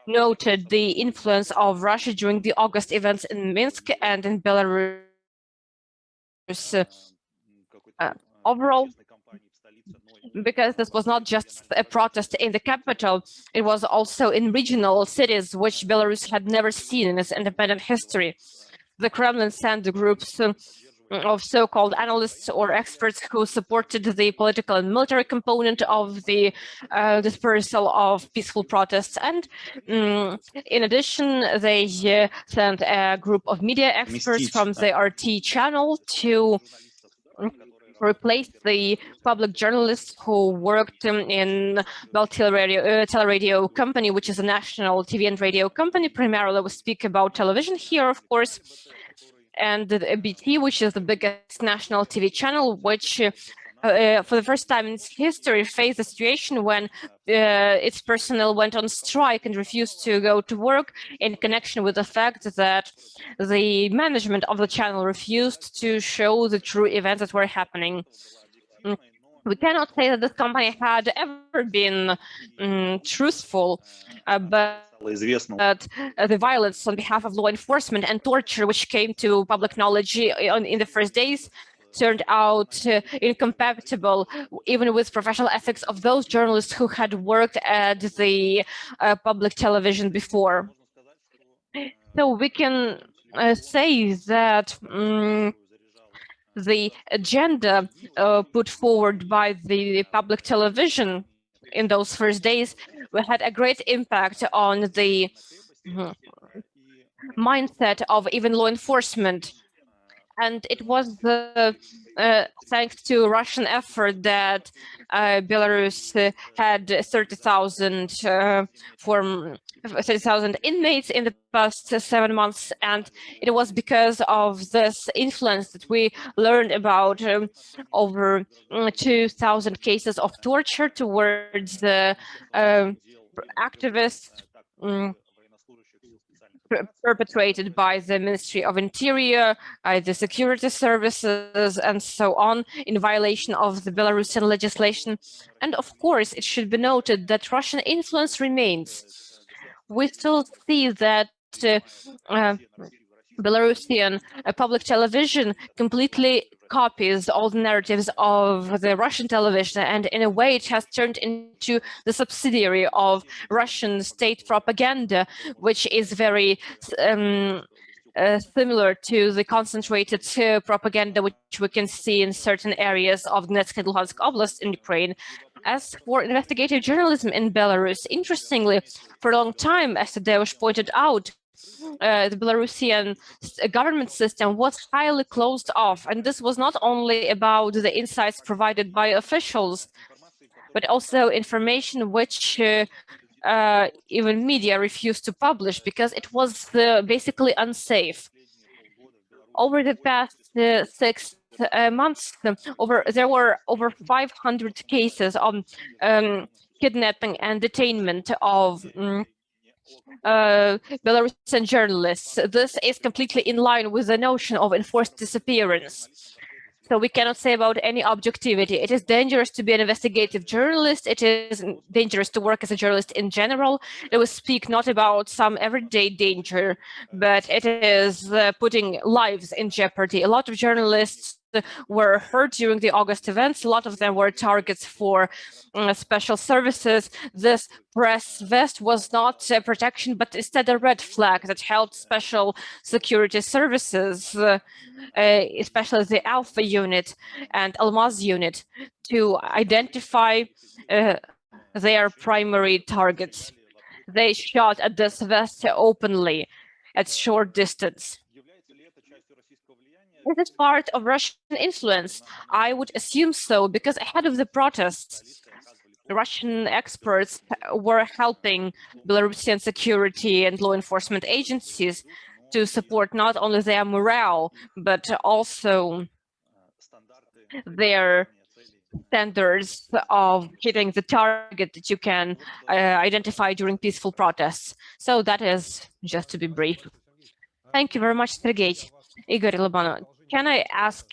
noted the influence of Russia during the August events in Minsk and in Belarus. Overall, because this was not just a protest in the capital, it was also in regional cities, which Belarus had never seen in its independent history. The Kremlin sent groups of so-called analysts or experts who supported the political and military component of the dispersal of peaceful protests. And in addition, they sent a group of media experts from the RT channel to replace the public journalists who worked in Bell Teleradio Company, which is a national TV and radio company. Primarily, we speak about television here, of course, and the BT, which is the biggest national TV channel, which for the first time in its history, faced a situation when its personnel went on strike and refused to go to work in connection with the fact that the management of the channel refused to show the true events that were happening. We cannot say that this company had ever been truthful, but the violence on behalf of law enforcement and torture, which came to public knowledge in the first days, turned out incompatible even with professional ethics of those journalists who had worked at the public television before. So we can say that the agenda put forward by the public television in those first days had a great impact on the mindset of even law enforcement. And it was thanks to Russian effort that Belarus had 30,000 inmates in the past 7 months, and it was because of this influence that we learned about over 2,000 cases of torture towards the activists perpetrated by the Ministry of Interior, the security services, and so on, in violation of the Belarusian legislation. And of course, it should be noted that Russian influence remains. We still see that Belarusian public television completely copies all the narratives of the Russian television, and in a way it has turned into the subsidiary of Russian state propaganda, which is very similar to the concentrated propaganda which we can see in certain areas of Donetsk and Luhansk Oblast in Ukraine. As for investigative journalism in Belarus, interestingly, for a long time, as Tadeusz pointed out, the Belarusian government system was highly closed off. And this was not only about the insights provided by officials, but also information which even media refused to publish because it was basically unsafe. Over the past 6 months, there were over 500 cases of kidnapping and detainment of Belarusian journalists. This is completely in line with the notion of enforced disappearance. So we cannot say about any objectivity. It is dangerous to be an investigative journalist. It is dangerous to work as a journalist in general. It will speak not about some everyday danger, but it is putting lives in jeopardy. A lot of journalists were hurt during the August events. A lot of them were targets for special services. This press vest was not protection, but instead a red flag that helped special security services, especially the Alpha unit and Almaz unit, to identify their primary targets. They shot at this vest openly at short distance. Is it part of Russian influence? I would assume so, because ahead of the protests, Russian experts were helping Belarusian security and law enforcement agencies to support not only their morale, but also their standards of hitting the target that you can identify during peaceful protests. So that is just to be brief. Thank you very much, Sergei. Igor Lobanov, can I ask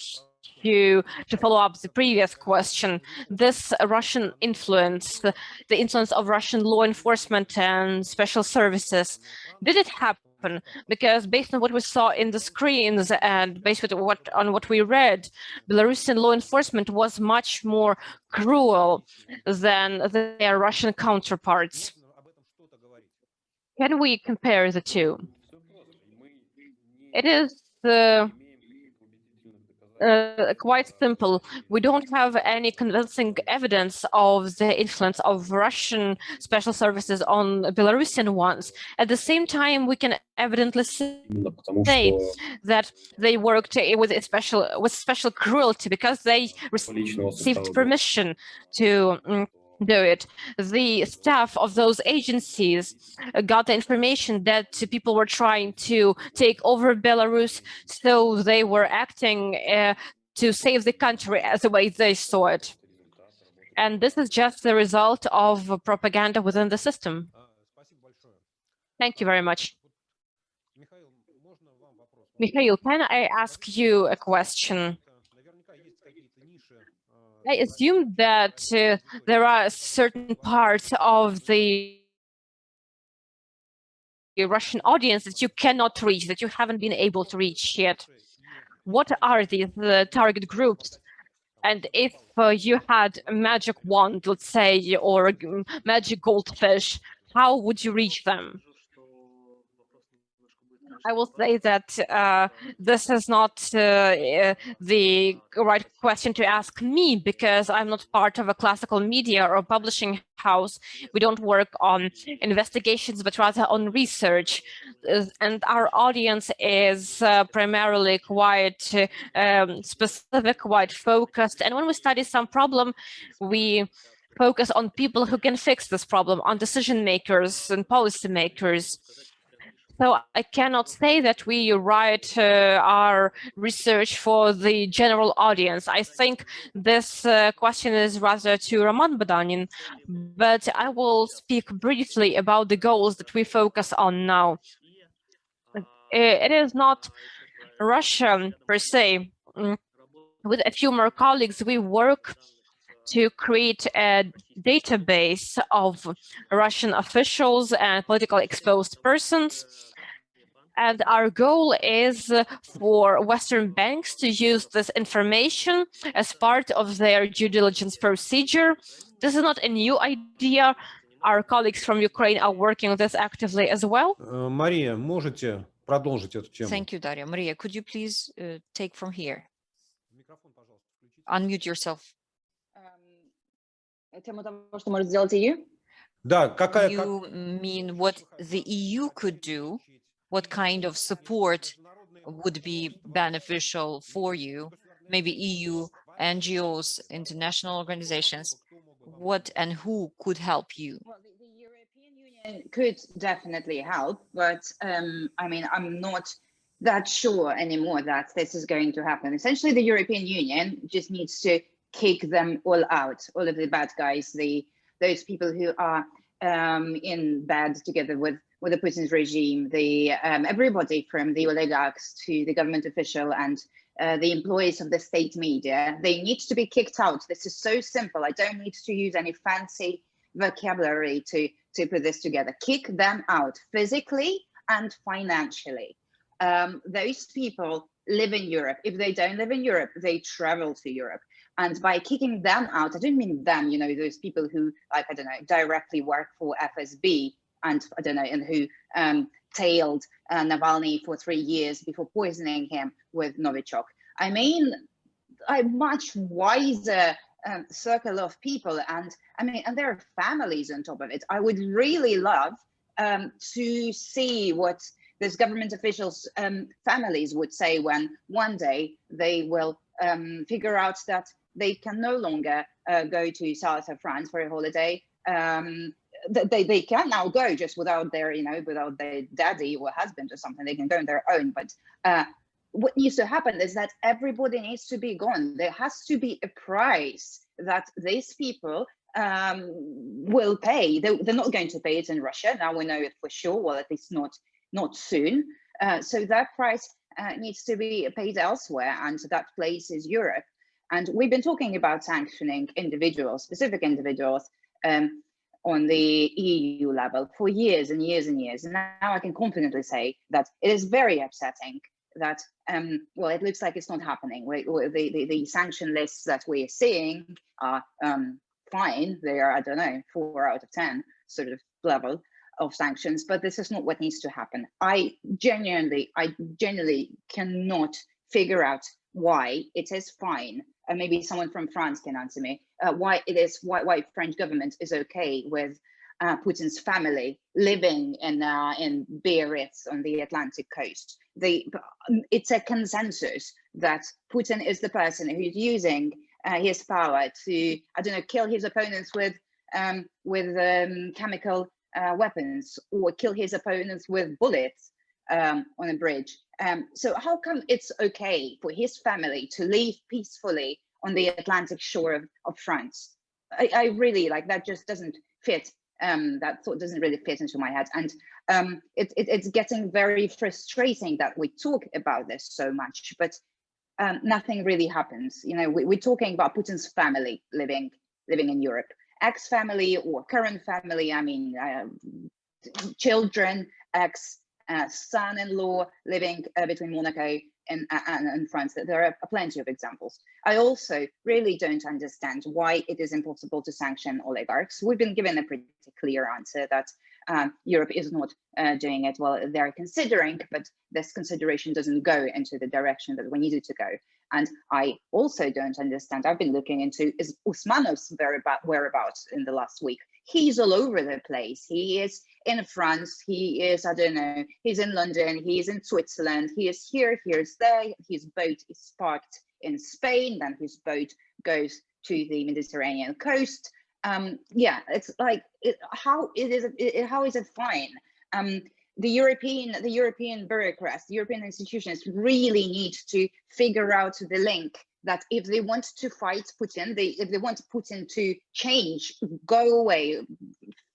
you to follow up the previous question? This Russian influence, the influence of Russian law enforcement and special services, did it happen? Because based on what we saw in the screens and based on what we read, Belarusian law enforcement was much more cruel than their Russian counterparts. Can we compare the two? It is quite simple. We don't have any convincing evidence of the influence of Russian special services on Belarusian ones. At the same time, we can evidently say that they worked with special cruelty because they received permission to do it. The staff of those agencies got the information that people were trying to take over Belarus, so they were acting to save the country as the way they saw it. And this is just the result of propaganda within the system. Thank you very much. Mikhail, can I ask you a question? I assume that there are certain parts of the Russian audience that you cannot reach, that you haven't been able to reach yet. What are these target groups? And if you had a magic wand, let's say, or a magic goldfish, how would you reach them? I will say that this is not the right question to ask me, because I'm not part of a classical media or publishing house. We don't work on investigations, but rather on research. And our audience is primarily quite specific, quite focused. And when we study some problem, we focus on people who can fix this problem, on decision makers and policy makers. So I cannot say that we write our research for the general audience. I think this question is rather to Roman Badanin, but I will speak briefly about the goals that we focus on now. It is not Russia per se. With a few more colleagues, we work to create a database of Russian officials and politically exposed persons. And our goal is for Western banks to use this information as part of their due diligence procedure. This is not a new idea. Our colleagues from Ukraine are working on this actively as well. Мария, можете продолжить эту тему? Thank you, Daria. Maria, could you please take from here? Unmute yourself. Тему того, что может сделать EU? Да, какая... You mean what the EU could do? What kind of support would be beneficial for you? Maybe EU, NGOs, international organizations. What and who could help you? Well, the European Union could definitely help, but I mean, I'm not that sure anymore that this is going to happen. Essentially, the European Union just needs to kick them all out, all of the bad guys, those people who are in bed together with the Putin's regime, everybody from the oligarchs to the government official and the employees of the state media. They need to be kicked out. This is so simple. I don't need to use any fancy vocabulary to put this together. Kick them out physically and financially. Those people live in Europe. If they don't live in Europe, they travel to Europe. And by kicking them out, I don't mean them, you know, those people who, like, I don't know, directly work for FSB and, I don't know, and who tailed Navalny for 3 years before poisoning him with Novichok. I mean, a much wiser circle of people, and I mean, and there are families on top of it. I would really love to see what these government officials' families would say when one day they will figure out that they can no longer go to south of France for a holiday. They can now go just without their, you know, without their daddy or husband or something. They can go on their own. But what needs to happen is that everybody needs to be gone. There has to be a price that these people will pay. They're not going to pay it in Russia. Now we know it for sure. Well, at least not soon. So that price needs to be paid elsewhere, and that place is Europe. And we've been talking about sanctioning individuals, specific individuals, on the EU level for years and years and years. And now I can confidently say that it is very upsetting that, well, it looks like it's not happening. The sanction lists that we're seeing are fine. They are, I don't know, 4 out of 10 sort of level of sanctions, but this is not what needs to happen. I genuinely cannot figure out why it is fine. And maybe someone from France can answer me why French government is okay with Putin's family living in Biarritz on the Atlantic coast. It's a consensus that Putin is the person who's using his power to, I don't know, kill his opponents with chemical weapons, or kill his opponents with bullets on a bridge. So how come it's okay for his family to live peacefully on the Atlantic shore of France? I really like that, just doesn't fit. That thought doesn't really fit into my head. And it's getting very frustrating that we talk about this so much, but nothing really happens. You know, we're talking about Putin's family living in Europe, ex-family or current family. I mean, children, son-in-law living between Monaco and France. There are plenty of examples. I also really don't understand why it is impossible to sanction oligarchs. We've been given a pretty clear answer that Europe is not doing it. Well, they're considering, but this consideration doesn't go into the direction that we need it to go. And I also don't understand, I've been looking into is Usmanov's whereabouts in the last week. He's all over the place. He is in France, he is, I don't know, he's in London, he's in Switzerland, he is here, he's there, his boat is parked in Spain, then his boat goes to the Mediterranean coast. Yeah, it's like, how is it fine? The European bureaucrats, the European institutions really need to figure out the link that if they want to fight Putin, if they want Putin to change, go away,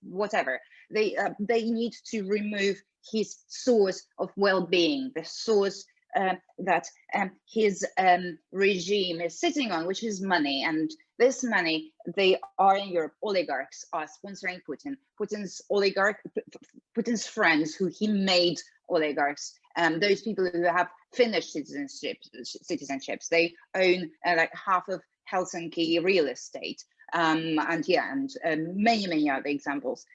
whatever, they need to remove his source of well-being, the source that his regime is sitting on, which is money. And this money, they are in Europe, oligarchs are sponsoring Putin. Putin's friends who he made oligarchs, those people who have Finnish citizenships, they own like half of Helsinki real estate, and many other examples.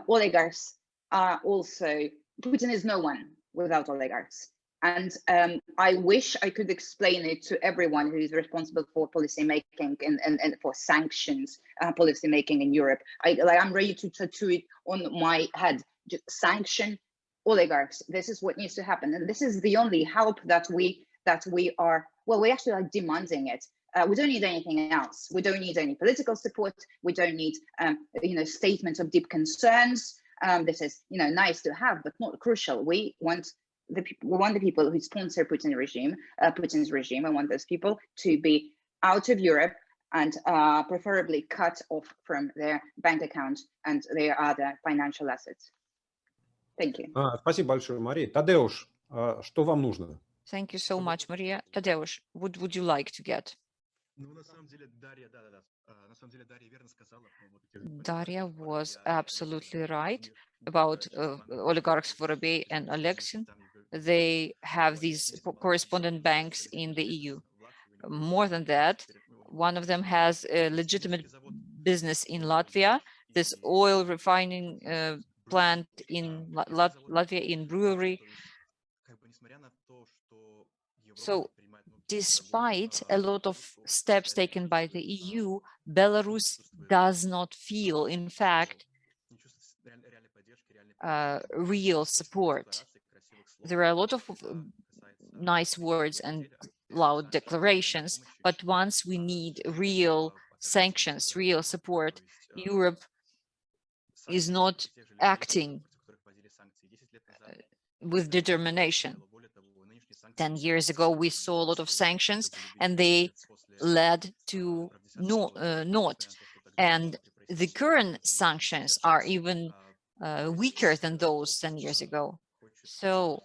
Oligarchs are also, Putin is no one without oligarchs. And I wish I could explain it to everyone who is responsible for policy making and for sanctions policy making in Europe. I'm ready to tattoo it on my head. Just sanction oligarchs. This is what needs to happen, and this is the only help that we are. Well, we actually are demanding it. We don't need anything else. We don't need any political support. We don't need statements of deep concerns. This is nice to have, but not crucial. We want the people who sponsor Putin's regime. I want those people to be out of Europe and preferably cut off from their bank account and their other financial assets. Thank you. Спасибо большое, Мария. Tadeusz, что вам нужно? Thank you so much, Maria. Tadeusz, what would you like to get? Daria was absolutely right about oligarchs Vorobey and Alexei. They have these correspondent banks in the EU. More than that, one of them has a legitimate business in Latvia, this oil refining plant in Latvia, in brewery. So despite a lot of steps taken by the EU, Belarus does not feel, in fact, real support. There are a lot of nice words and loud declarations, but once we need real sanctions, real support, Europe is not acting with determination. 10 years ago, we saw a lot of sanctions, and they led to naught. And the current sanctions are even weaker than those 10 years ago. So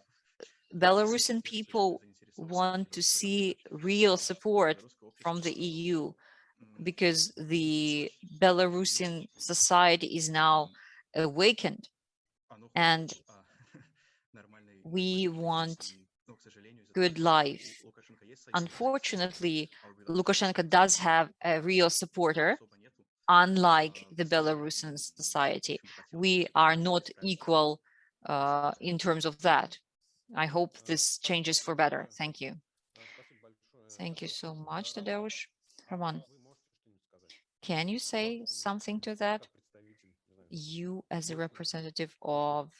Belarusian people want to see real support from the EU, because the Belarusian society is now awakened, and we want good life. Unfortunately, Lukashenko does have a real supporter, unlike the Belarusian society. We are not equal in terms of that. I hope this changes for better. Thank you. Thank you so much, Tadeusz. Roman, can you say something to that? You, as a representative of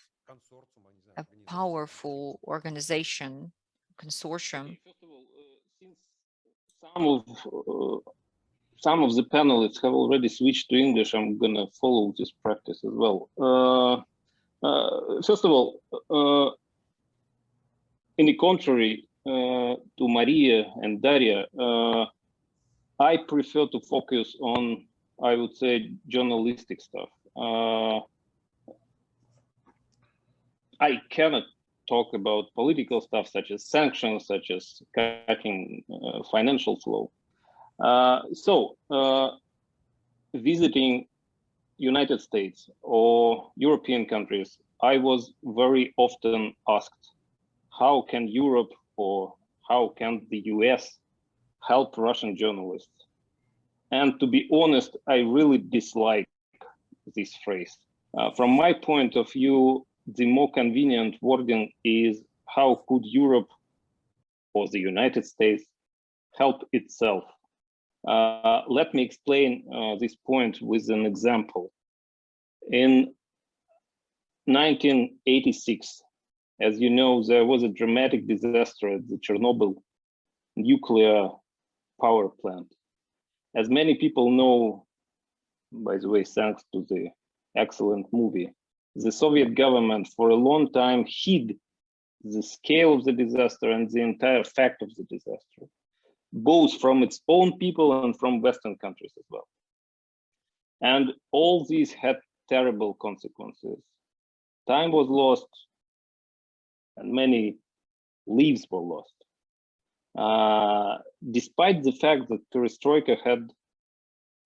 a powerful organization, consortium. First of all, since some of the panelists have already switched to English, I'm going to follow this practice as well. First of all, in the contrary to Maria and Daria, I prefer to focus on, I would say, journalistic stuff. I cannot talk about political stuff such as sanctions, such as cutting financial flow. Visiting United States or European countries, I was very often asked, how can Europe or how can the US help Russian journalists? And to be honest, I really dislike this phrase. From my point of view, the more convenient wording is, how could Europe or the United States help itself? Let me explain this point with an example. In 1986, as you know, there was a dramatic disaster at the Chernobyl nuclear power plant. As many people know, by the way, thanks to the excellent movie, the Soviet government for a long time hid the scale of the disaster and the entire fact of the disaster, both from its own people and from Western countries as well. And all these had terrible consequences. Time was lost and many lives were lost. Despite the fact that perestroika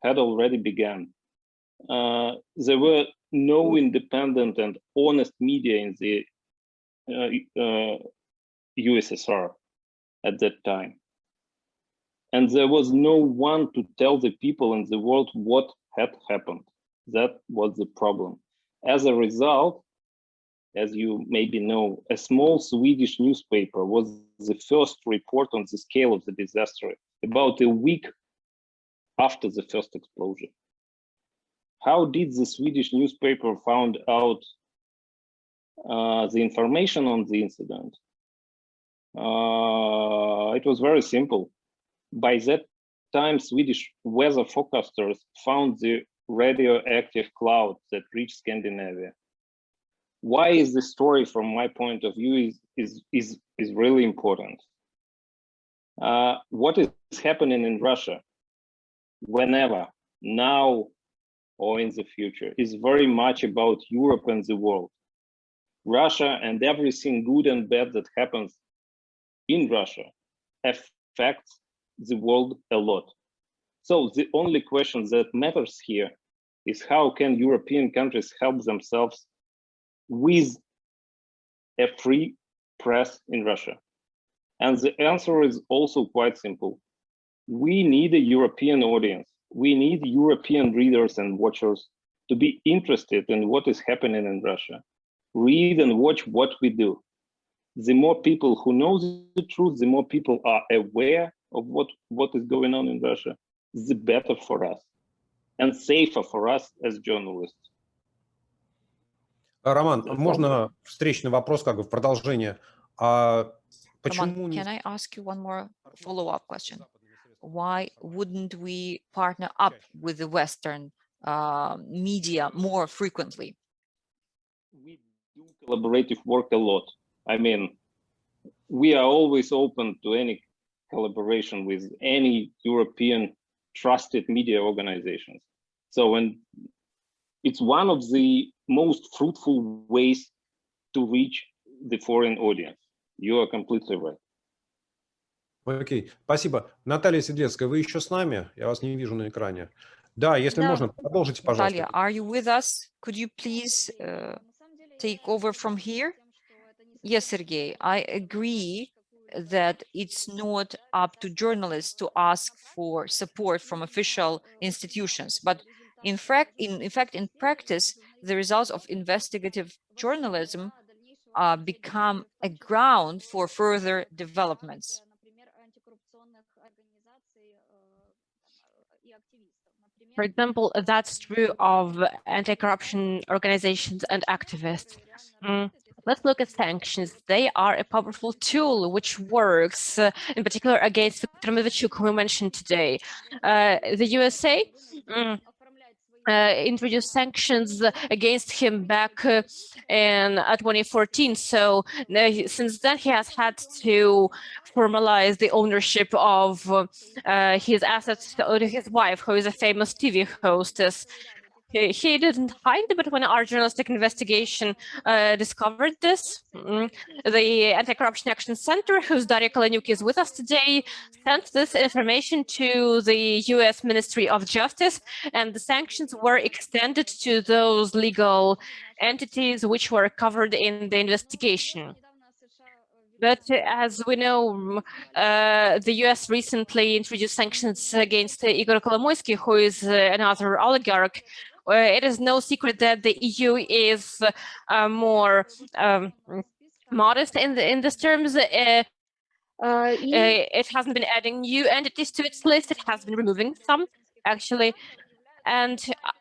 had already begun, there were no independent and honest media in the USSR at that time. And there was no one to tell the people in the world what had happened. That was the problem. As a result, as you maybe know, a small Swedish newspaper was the first report on the scale of the disaster about a week after the first explosion. How did the Swedish newspaper found out the information on the incident? It was very simple. By that time, Swedish weather forecasters found the radioactive cloud that reached Scandinavia. Why is this story, from my point of view, is really important? What is happening in Russia, whenever, now or in the future, is very much about Europe and the world. Russia and everything good and bad that happens in Russia affects the world a lot. So the only question that matters here is, how can European countries help themselves with a free press in Russia? And the answer is also quite simple. We need a European audience. We need European readers and watchers to be interested in what is happening in Russia. Read and watch what we do. The more people who know the truth, the more people are aware of what is going on in Russia, the better for us and safer for us as journalists. Роман, можно встречный вопрос как бы в продолжение? Roman, can I ask you one more follow-up question? Why wouldn't we partner up with the Western media more frequently? We do collaborative work a lot. I mean, we are always open to any collaboration with any European trusted media organizations. So, and it's one of the most fruitful ways to reach the foreign audience. You are completely right. Окей, спасибо. Наталья Седлецкая, вы еще с нами? Я вас не вижу на экране. Да, если можно, продолжите, пожалуйста. Natalia, are you with us? Could you please take over from here? Yes, Sergey, I agree that it's not up to journalists to ask for support from official institutions, but in fact, in practice, the results of investigative journalism become a ground for further developments. For example, that's true of anti-corruption organizations and activists. Let's look at sanctions. They are a powerful tool which works, in particular against Viktor Medvedchuk, whom we mentioned today. The USA introduced sanctions against him back in 2014. So since then, he has had to formalize the ownership of his assets to his wife, who is a famous TV hostess. He didn't hide, but when our journalistic investigation discovered this, the Anti-Corruption Action Center, whose Daria Kaleniuk is with us today, sent this information to the US Ministry of Justice, and the sanctions were extended to those legal entities which were covered in the investigation. But as we know, the US recently introduced sanctions against Igor Kolomoisky, who is another oligarch. It is no secret that the EU is more modest in these terms. It hasn't been adding new entities to its list. It has been removing some, actually. And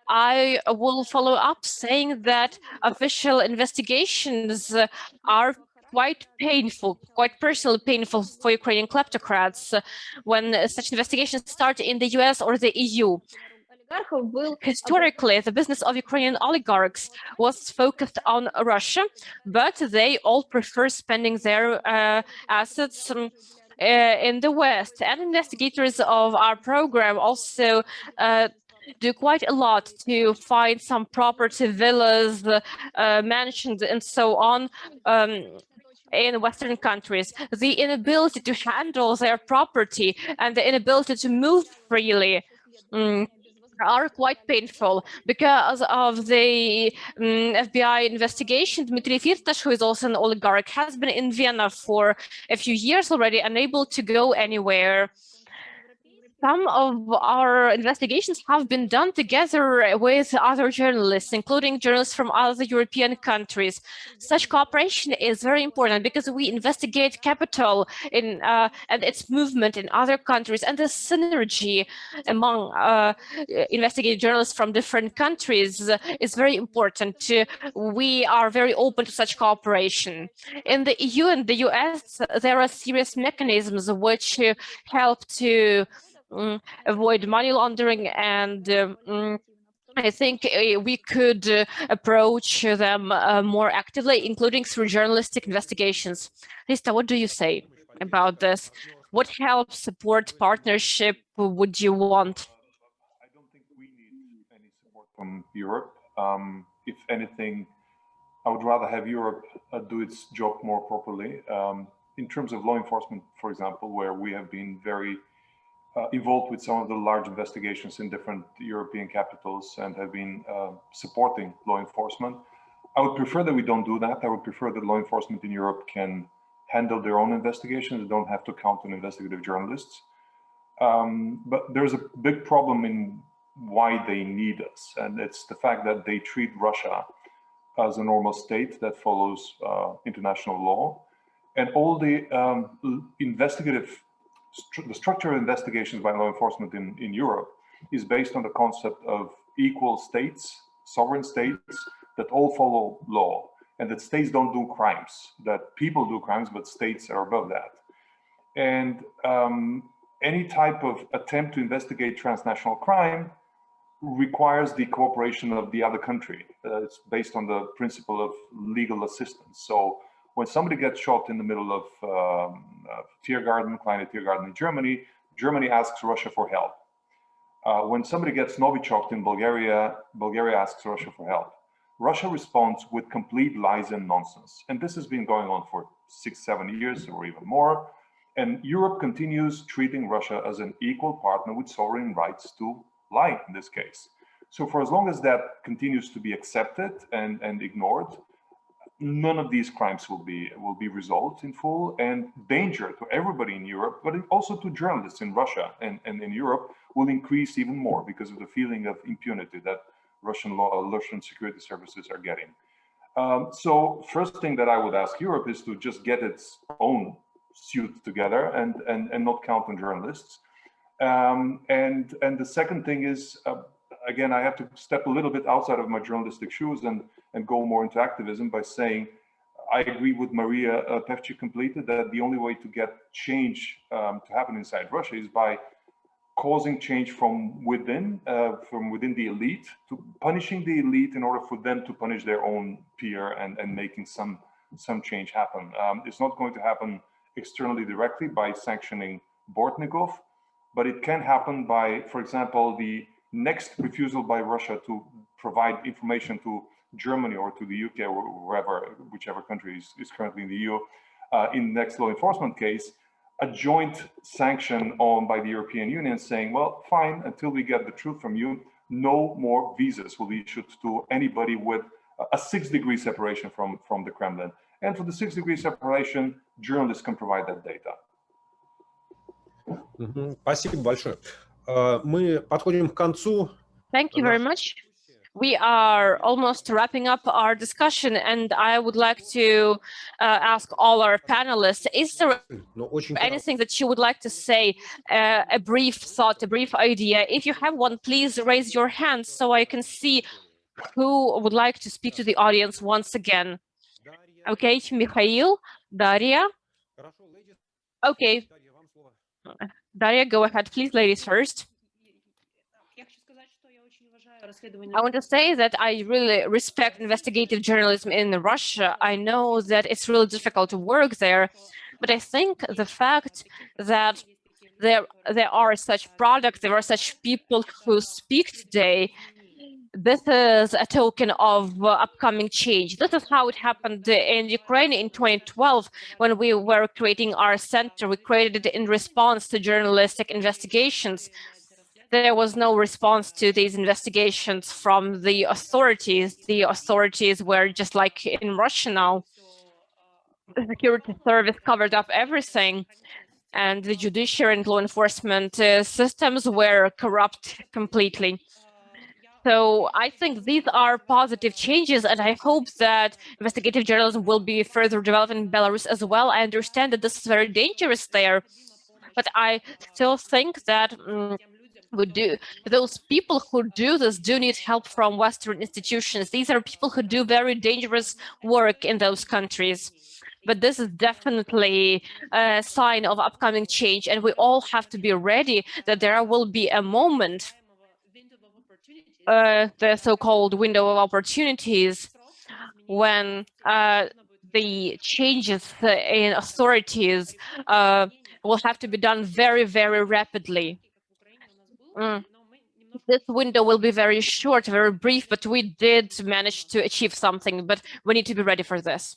I will follow up saying that official investigations are quite painful, quite personally painful for Ukrainian kleptocrats when such investigations start in the US or the EU. Historically, the business of Ukrainian oligarchs was focused on Russia, but they all prefer spending their assets in the West. And investigators of our program also do quite a lot to find some property, villas, mansions, and so on in Western countries. The inability to handle their property and the inability to move freely are quite painful. Because of the FBI investigation, Dmitry Firtash, who is also an oligarch, has been in Vienna for a few years already, unable to go anywhere. Some of our investigations have been done together with other journalists, including journalists from other European countries. Such cooperation is very important because we investigate capital in, and its movement in other countries, and the synergy among investigative journalists from different countries is very important. We are very open to such cooperation. In the EU and the US, there are serious mechanisms which help to avoid money laundering, and I think we could approach them more actively, including through journalistic investigations. Lista, what do you say about this? What help, support, partnership would you want? I don't think we need any support from Europe. If anything, I would rather have Europe do its job more properly. In terms of law enforcement, for example, where we have been very involved with some of the large investigations in different European capitals and have been supporting law enforcement. I would prefer that we don't do that. I would prefer that law enforcement in Europe can handle their own investigations. They don't have to count on investigative journalists. But there's a big problem in why they need us. And it's the fact that they treat Russia as a normal state that follows international law. And all the the structure of investigations by law enforcement in Europe is based on the concept of equal states, sovereign states that all follow law, and that states don't do crimes, that people do crimes, but states are above that. And any type of attempt to investigate transnational crime requires the cooperation of the other country. It's based on the principle of legal assistance. So when somebody gets shot in the middle of Tiergarten, Kleine Tiergarten in Germany, Germany asks Russia for help. When somebody gets Novichoked in Bulgaria, Bulgaria asks Russia for help. Russia responds with complete lies and nonsense. And this has been going on for 6-7 years or even more. And Europe continues treating Russia as an equal partner with sovereign rights to lie in this case. So for as long as that continues to be accepted and ignored, none of these crimes will be resolved in full, and danger to everybody in Europe, but also to journalists in Russia and in Europe will increase even more because of the feeling of impunity that Russian security services are getting. So first thing that I would ask Europe is to just get its own suit together and not count on journalists. And the second thing is, again, I have to step a little bit outside of my journalistic shoes and go more into activism by saying, I agree with Maria Pevchik completely that the only way to get change to happen inside Russia is by causing change from within the elite, to punishing the elite in order for them to punish their own peer and making some change happen. It's not going to happen externally directly by sanctioning Bortnikov, but it can happen by, for example, the next refusal by Russia to provide information to Germany or to the UK or wherever, whichever country is currently in the EU, in the next law enforcement case, a joint sanction by the European Union saying, well, fine, until we get the truth from you, no more visas will be issued to anybody with a 6-degree separation from the Kremlin. And for the 6-degree separation, journalists can provide that data. Спасибо большое. Мы подходим к концу. Thank you very much. We are almost wrapping up our discussion, and I would like to ask all our panelists, is there anything that you would like to say, a brief thought, a brief idea? If you have one, please raise your hand so I can see who would like to speak to the audience once again. Okay, Mikhail, Daria. Okay, Daria, go ahead, please, ladies first. I want to say that I really respect investigative journalism in Russia. I know that it's really difficult to work there, but I think the fact that there are such products, there are such people who speak today, this is a token of upcoming change. This is how it happened in Ukraine in 2012 when we were creating our center. We created it in response to journalistic investigations. There was no response to these investigations from the authorities. The authorities were just like in Russia now. The security service covered up everything, and the judiciary and law enforcement systems were corrupt completely. So I think these are positive changes, and I hope that investigative journalism will be further developed in Belarus as well. I understand that this is very dangerous there, but I still think that those people who do this do need help from Western institutions. These are people who do very dangerous work in those countries. But this is definitely a sign of upcoming change, and we all have to be ready that there will be a moment, the so-called window of opportunities, when the changes in authorities will have to be done very, very rapidly. This window will be very short, very brief, but we did manage to achieve something, but we need to be ready for this.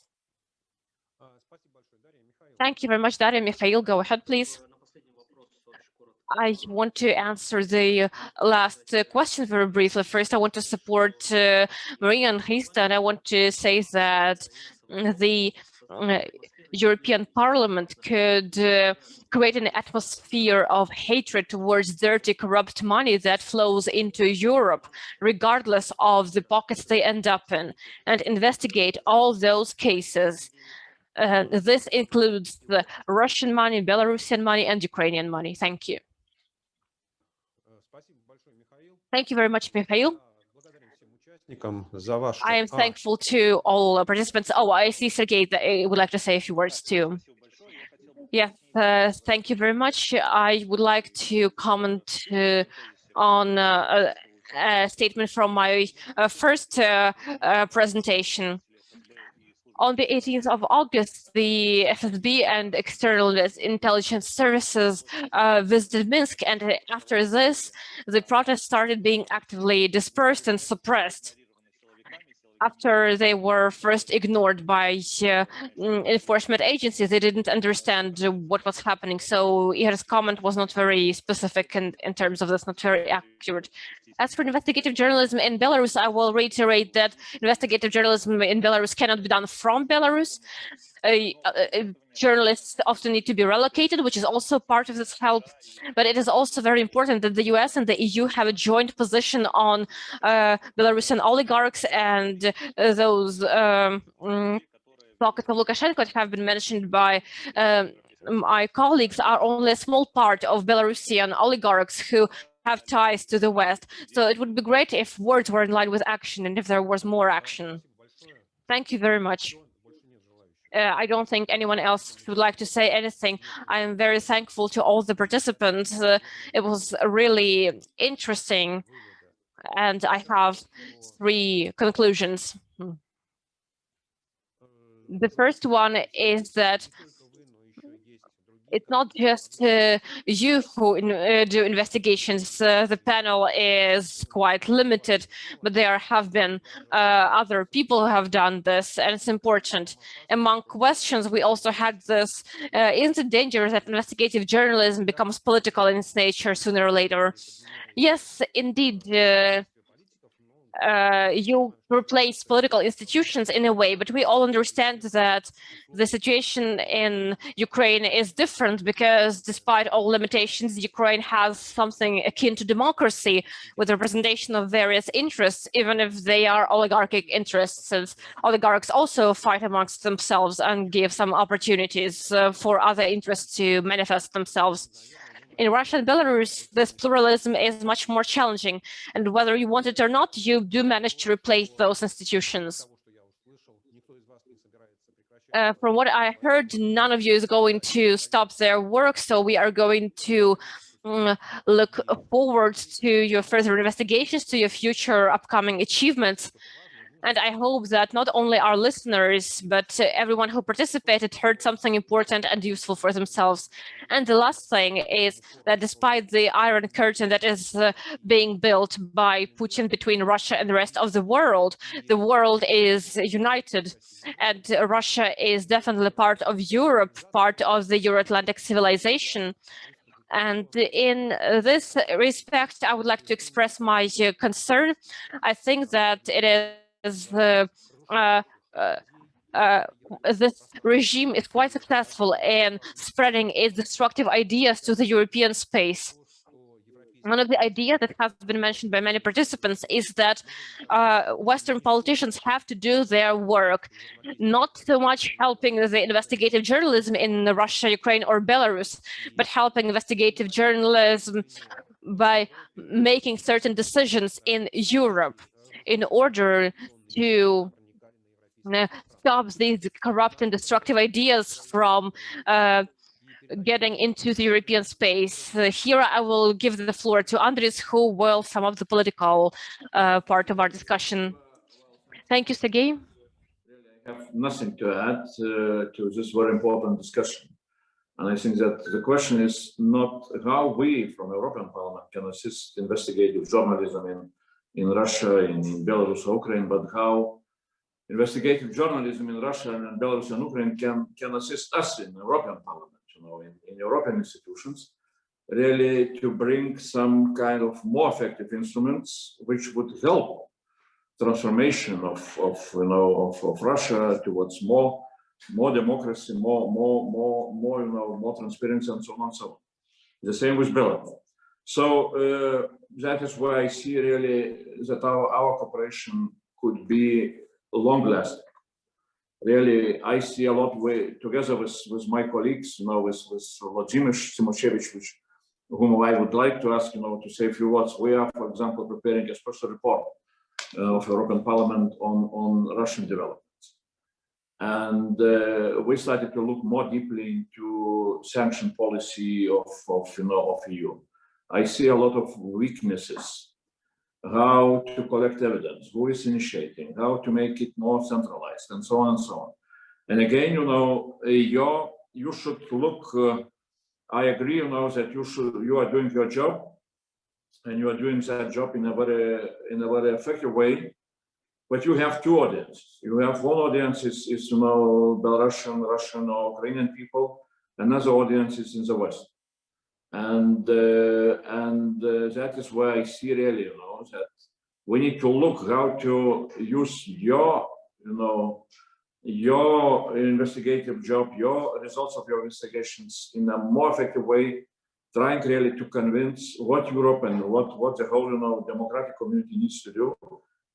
Thank you very much, Daria. Mikhail, go ahead, please. I want to answer the last question very briefly. First, I want to support Maria and Christa, and I want to say that the European Parliament could create an atmosphere of hatred towards dirty, corrupt money that flows into Europe, regardless of the pockets they end up in, and investigate all those cases. This includes the Russian money, Belarusian money, and Ukrainian money. Thank you. Thank you very much, Mikhail. I am thankful to all participants. Oh, I see Sergei that would like to say a few words too. Yes, thank you very much. I would like to comment on a statement from my first presentation. On the 18th of August, the FSB and external intelligence services visited Minsk, and after this, the protests started being actively dispersed and suppressed. After they were first ignored by enforcement agencies, they didn't understand what was happening. So Ihor's comment was not very specific in terms of this, not very accurate. As for investigative journalism in Belarus, I will reiterate that investigative journalism in Belarus cannot be done from Belarus. Journalists often need to be relocated, which is also part of this help. But it is also very important that the US and the EU have a joint position on Belarusian oligarchs, and those pockets of Lukashenko that have been mentioned by my colleagues are only a small part of Belarusian oligarchs who have ties to the West. So it would be great if words were in line with action and if there was more action. Thank you very much. I don't think anyone else would like to say anything. I am very thankful to all the participants. It was really interesting, and I have 3 conclusions. The first one is that it's not just you who do investigations. The panel is quite limited, but there have been other people who have done this, and it's important. Among questions, we also had this, is it dangerous that investigative journalism becomes political in its nature sooner or later? Yes, indeed. You replace political institutions in a way, but we all understand that the situation in Ukraine is different because despite all limitations, Ukraine has something akin to democracy with representation of various interests, even if they are oligarchic interests, since oligarchs also fight amongst themselves and give some opportunities for other interests to manifest themselves. In Russia and Belarus, this pluralism is much more challenging, and whether you want it or not, you do manage to replace those institutions. From what I heard, none of you is going to stop their work, so we are going to look forward to your further investigations, to your future upcoming achievements. And I hope that not only our listeners, but everyone who participated heard something important and useful for themselves. And the last thing is that despite the Iron Curtain that is being built by Putin between Russia and the rest of the world is united. And Russia is definitely part of Europe, part of the Euro-Atlantic civilization. And in this respect, I would like to express my concern. I think that it is this regime is quite successful in spreading its destructive ideas to the European space. One of the ideas that has been mentioned by many participants is that Western politicians have to do their work, not so much helping the investigative journalism in Russia, Ukraine, or Belarus, but helping investigative journalism by making certain decisions in Europe in order to stop these corrupt and destructive ideas from getting into the European space. Here I will give the floor to Andris, who will sum up the political part of our discussion. Thank you, Sergei. I have nothing to add to this very important discussion. And I think that the question is not how we from European Parliament can assist investigative journalism in Russia, in Belarus, Ukraine, but how investigative journalism in Russia and Belarus and Ukraine can assist us in European Parliament, in European institutions, really to bring some kind of more effective instruments which would help transformation of Russia towards more democracy, more transparency, and so on and so on. The same with Belarus. So that is why I see really that our cooperation could be long-lasting. Really, I see a lot together with my colleagues, with Vladimir Timoshevich, whom I would like to ask, to say a few words. We are, for example, preparing a special report of European Parliament on Russian developments. And we started to look more deeply into sanction policy of EU. I see a lot of weaknesses, how to collect evidence, who is initiating, how to make it more centralized, and so on and so on. And again, you should look. I agree, that you are doing your job, and you are doing that job in a very effective way. But you have 2 audiences. You have one audience is Belarusian, Russian, or Ukrainian people. Another audience is in the West. And that is where I see really, that we need to look how to use your investigative job, your results of your investigations in a more effective way, trying really to convince what Europe and what the whole democratic community needs to do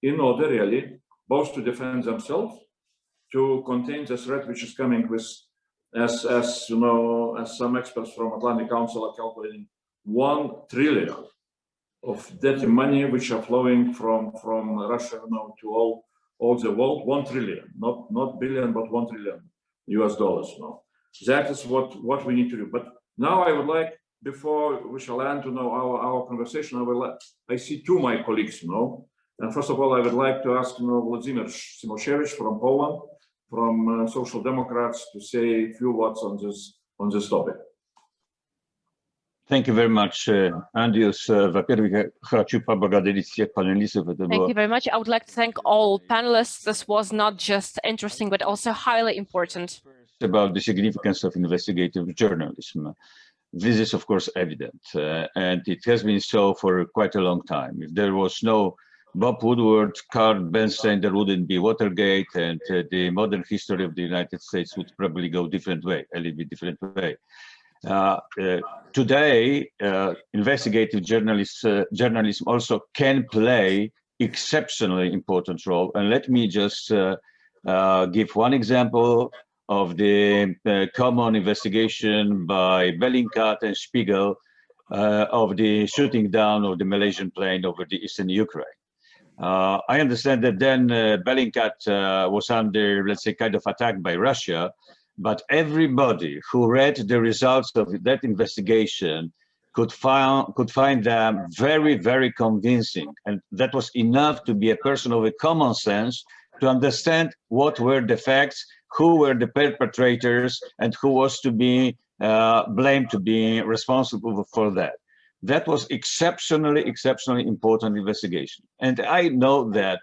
in order really both to defend themselves, to contain the threat which is coming with, as some experts from Atlantic Council are calculating, 1 trillion of dirty money which are flowing from Russia to all the world. 1 trillion, not billion, but 1 trillion, US dollars. No, that is what we need to do. But now I would like, before we shall end to know our conversation, I see two my colleagues, and first of all, I would like to ask Vladimir Simoshevich from Poland, from Social Democrats, to say a few words on this topic. Thank you very much, Andrius. Thank you very much. I would like to thank all panelists. This was not just interesting, but also highly important. About the significance of investigative journalism. This is, of course, evident, and it has been so for quite a long time. If there was no Bob Woodward, Carl Bernstein, there wouldn't be Watergate, and the modern history of the United States would probably go different way, a little bit different way. Today, investigative journalism also can play exceptionally important role. And let me just give one example of the common investigation by Bellingcat and Spiegel of the shooting down of the Malaysian plane over the eastern Ukraine. I understand that then Bellingcat was under, let's say, kind of attack by Russia, but everybody who read the results of that investigation could find them very, very convincing. And that was enough to be a person of a common sense to understand what were the facts, who were the perpetrators, and who was to be blamed to be responsible for that. That was exceptionally important investigation. And I know that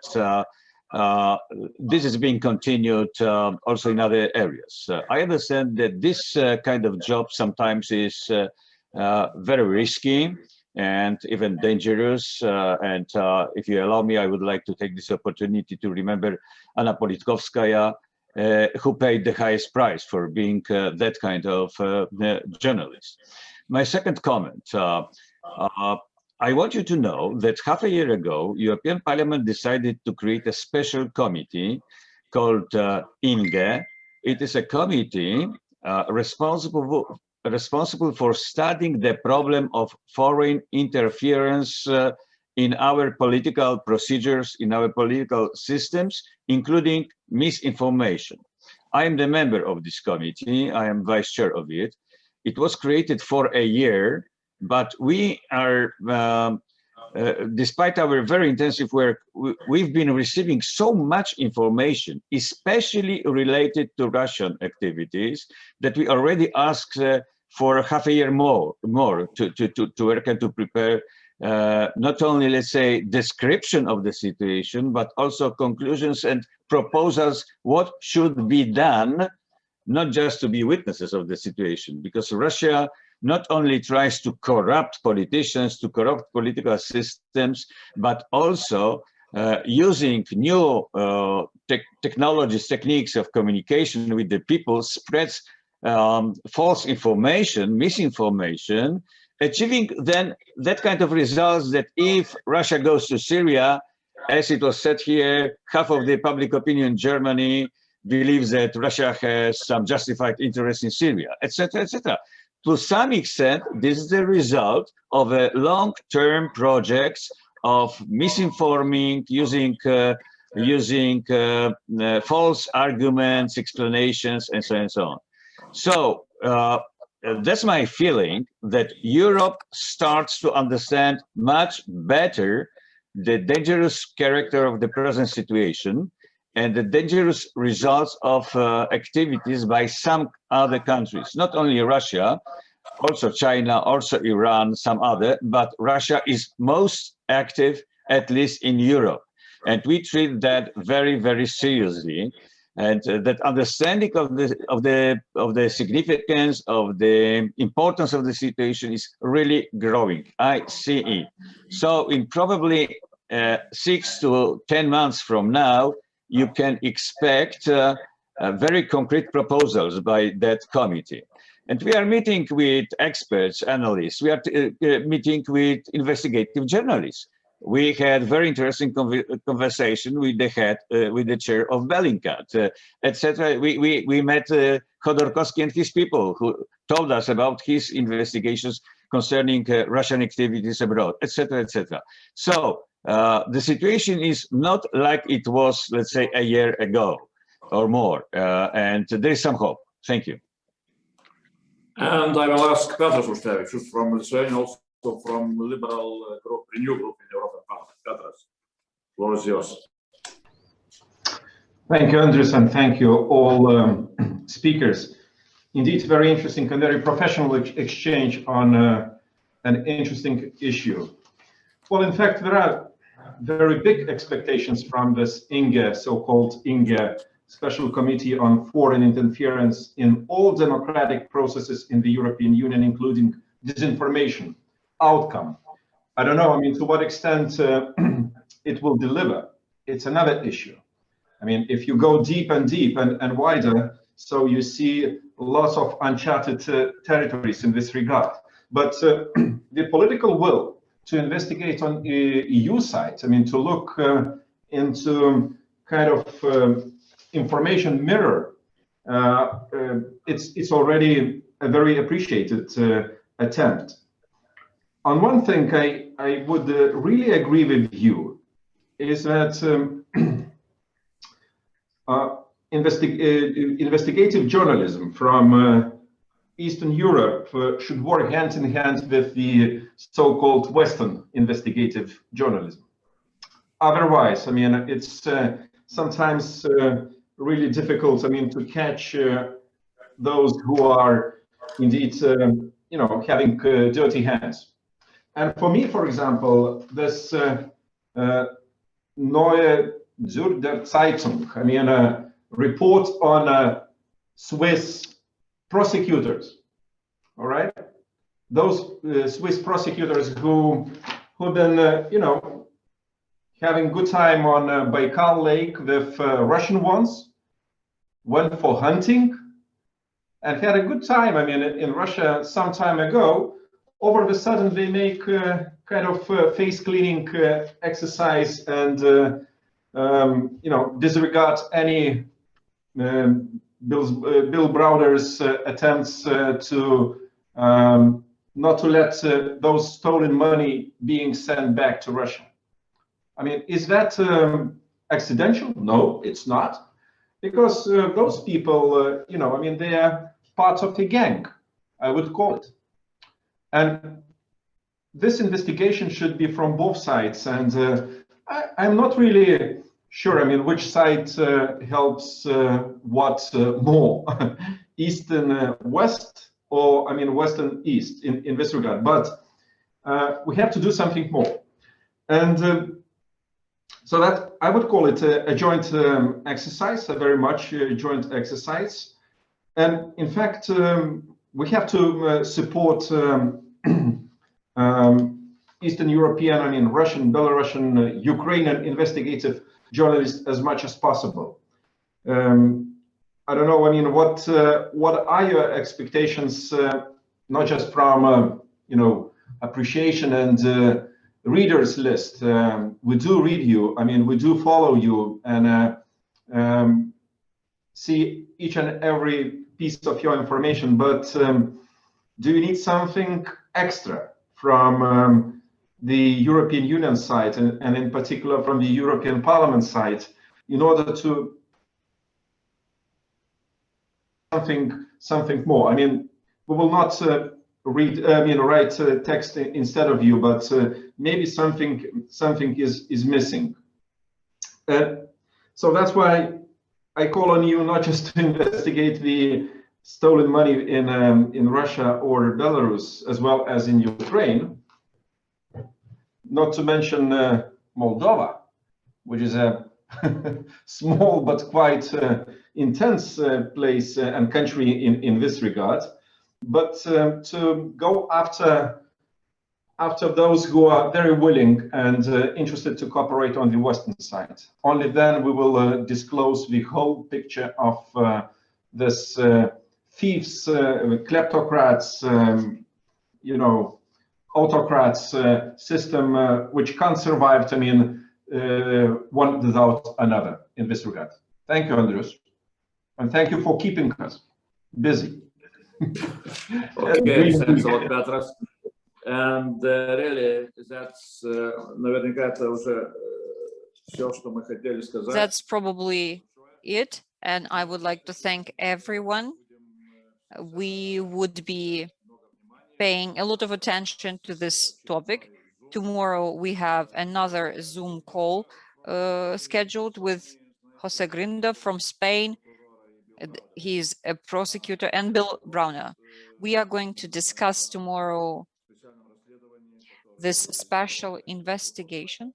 this is being continued also in other areas. I understand that this kind of job sometimes is very risky and even dangerous. And if you allow me, I would like to take this opportunity to remember Anna Politkovskaya, who paid the highest price for being that kind of journalist. My second comment, I want you to know that half a year ago, European Parliament decided to create a special committee called INGE. It is a committee responsible for studying the problem of foreign interference in our political procedures, in our political systems, including misinformation. I am the member of this committee. I am vice chair of it. It was created for a year, but we are, despite our very intensive work, we've been receiving so much information, especially related to Russian activities, that we already asked for half a year more to work and to prepare not only, let's say, description of the situation, but also conclusions and proposals what should be done, not just to be witnesses of the situation, because Russia not only tries to corrupt politicians, to corrupt political systems, but also using new technologies, techniques of communication with the people, spreads false information, misinformation, achieving then that kind of results that if Russia goes to Syria, as it was said here, half of the public opinion in Germany believes that Russia has some justified interest in Syria, etc., etc. To some extent, this is the result of a long-term projects of misinforming, using false arguments, explanations, and so on and so on. So that's my feeling, that Europe starts to understand much better the dangerous character of the present situation and the dangerous results of activities by some other countries, not only Russia, also China, also Iran, some other, but Russia is most active, at least in Europe. And we treat that very, very seriously. And that understanding of the significance, of the importance of the situation is really growing. I see it. So in probably 6 to 10 months from now, you can expect very concrete proposals by that committee. And we are meeting with experts, analysts. We are meeting with investigative journalists. We had very interesting conversation with the head, with the chair of Bellingcat, etc. We met Khodorkovsky and his people, who told us about his investigations concerning Russian activities abroad, etc., etc. So the situation is not like it was, let's say, a year ago. or more, and there is some hope. Thank you. And I will ask Petras Uštrevičius from Lithuania, also from Liberal Group, Renew Group in European Parliament. Petras, floor is yours. Thank you, Andres, and thank you all speakers. Indeed, very interesting and very professional exchange on an interesting issue. Well, in fact, there are very big expectations from this INGE, so-called INGE, Special Committee on Foreign Interference in all democratic processes in the European Union, including disinformation, outcome. I don't know, I mean, to what extent it will deliver. It's another issue. I mean, if you go deep and wider, so you see lots of uncharted territories in this regard. But the political will to investigate on EU side, I mean, to look into kind of information mirror, it's already a very appreciated attempt. On one thing I would really agree with you is that investigative journalism from Eastern Europe should work hand in hand with the so-called Western investigative journalism. Otherwise, I mean, it's sometimes really difficult, I mean, to catch those who are indeed, you know, having dirty hands. And for me, for example, this Neue Zürcher Zeitung, I mean, a report on Swiss prosecutors, all right? Those Swiss prosecutors who've been, you know, having good time on Baikal Lake with Russian ones, went for hunting, and had a good time, I mean, in Russia some time ago. All of a sudden, they make kind of face cleaning exercise and, you know, disregard any Bill Browder's attempts to not to let those stolen money being sent back to Russia. I mean, is that accidental? No, it's not, because those people, you know, I mean, they are part of the gang, I would call it. And this investigation should be from both sides. And I'm not really sure, I mean, which side helps what more, East and West, or, I mean, West and East in this regard. But we have to do something more. And so that I would call it a joint exercise, a very much joint exercise. And in fact, we have to support Eastern European, I mean, Russian, Belarusian, Ukrainian investigative journalists as much as possible. I don't know, I mean, what are your expectations, not just from, you know, appreciation and readers list. We do read you, I mean, we do follow you and see each and every piece of your information, but do you need something extra from the European Union side and in particular from the European Parliament side in order to something more? I mean, we will not write text instead of you, but maybe something is missing. So that's why I call on you not just to investigate the stolen money in Russia or Belarus, as well as in Ukraine, not to mention Moldova, which is a small but quite intense place and country in this regard, but to go after those who are very willing and interested to cooperate on the Western side. Only then we will disclose the whole picture of this thieves, kleptocrats, you know, autocrats system, which can't survive, I mean, one without another in this regard. Thank you, Andrews. And thank you for keeping us busy. Okay, thanks a lot, Petras. And really, that's, That's probably it. and I would like to thank everyone. We would be paying a lot of attention to this topic. Tomorrow we have another Zoom call scheduled with Jose Grinda from Spain. He's a prosecutor, and Bill Browner. We are going to discuss tomorrow this special investigation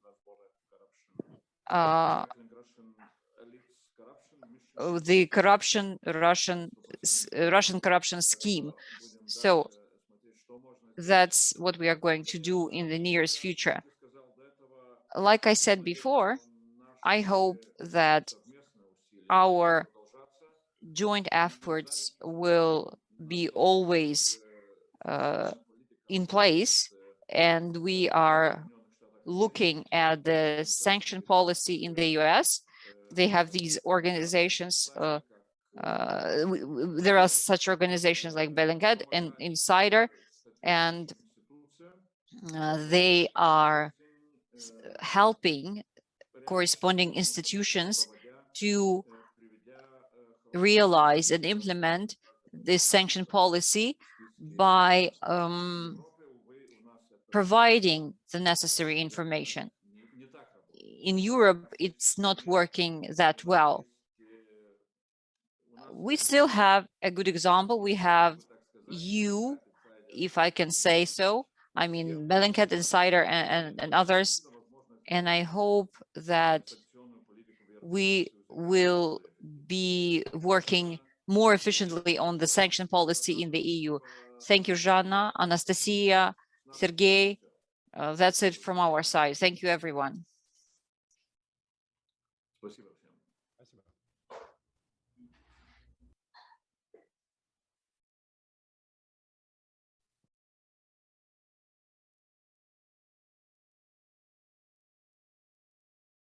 the Russian corruption scheme. So that's what we are going to do in the nearest future. Like I said before, I hope that our joint efforts will be always in place, and we are looking at the sanction policy in the US. They have these organizations. There are such organizations like Bellingcat and Insider, and they are helping corresponding institutions to realize and implement this sanction policy by providing the necessary information. In Europe, it's not working that well. We still have a good example. We have you, if I can say so. I mean, Bellingcat, Insider, and others. And I hope that we will be working more efficiently on the sanction policy in the EU. Thank you, Zhanna, Anastasia, Sergey. That's it from our side. Thank you, everyone.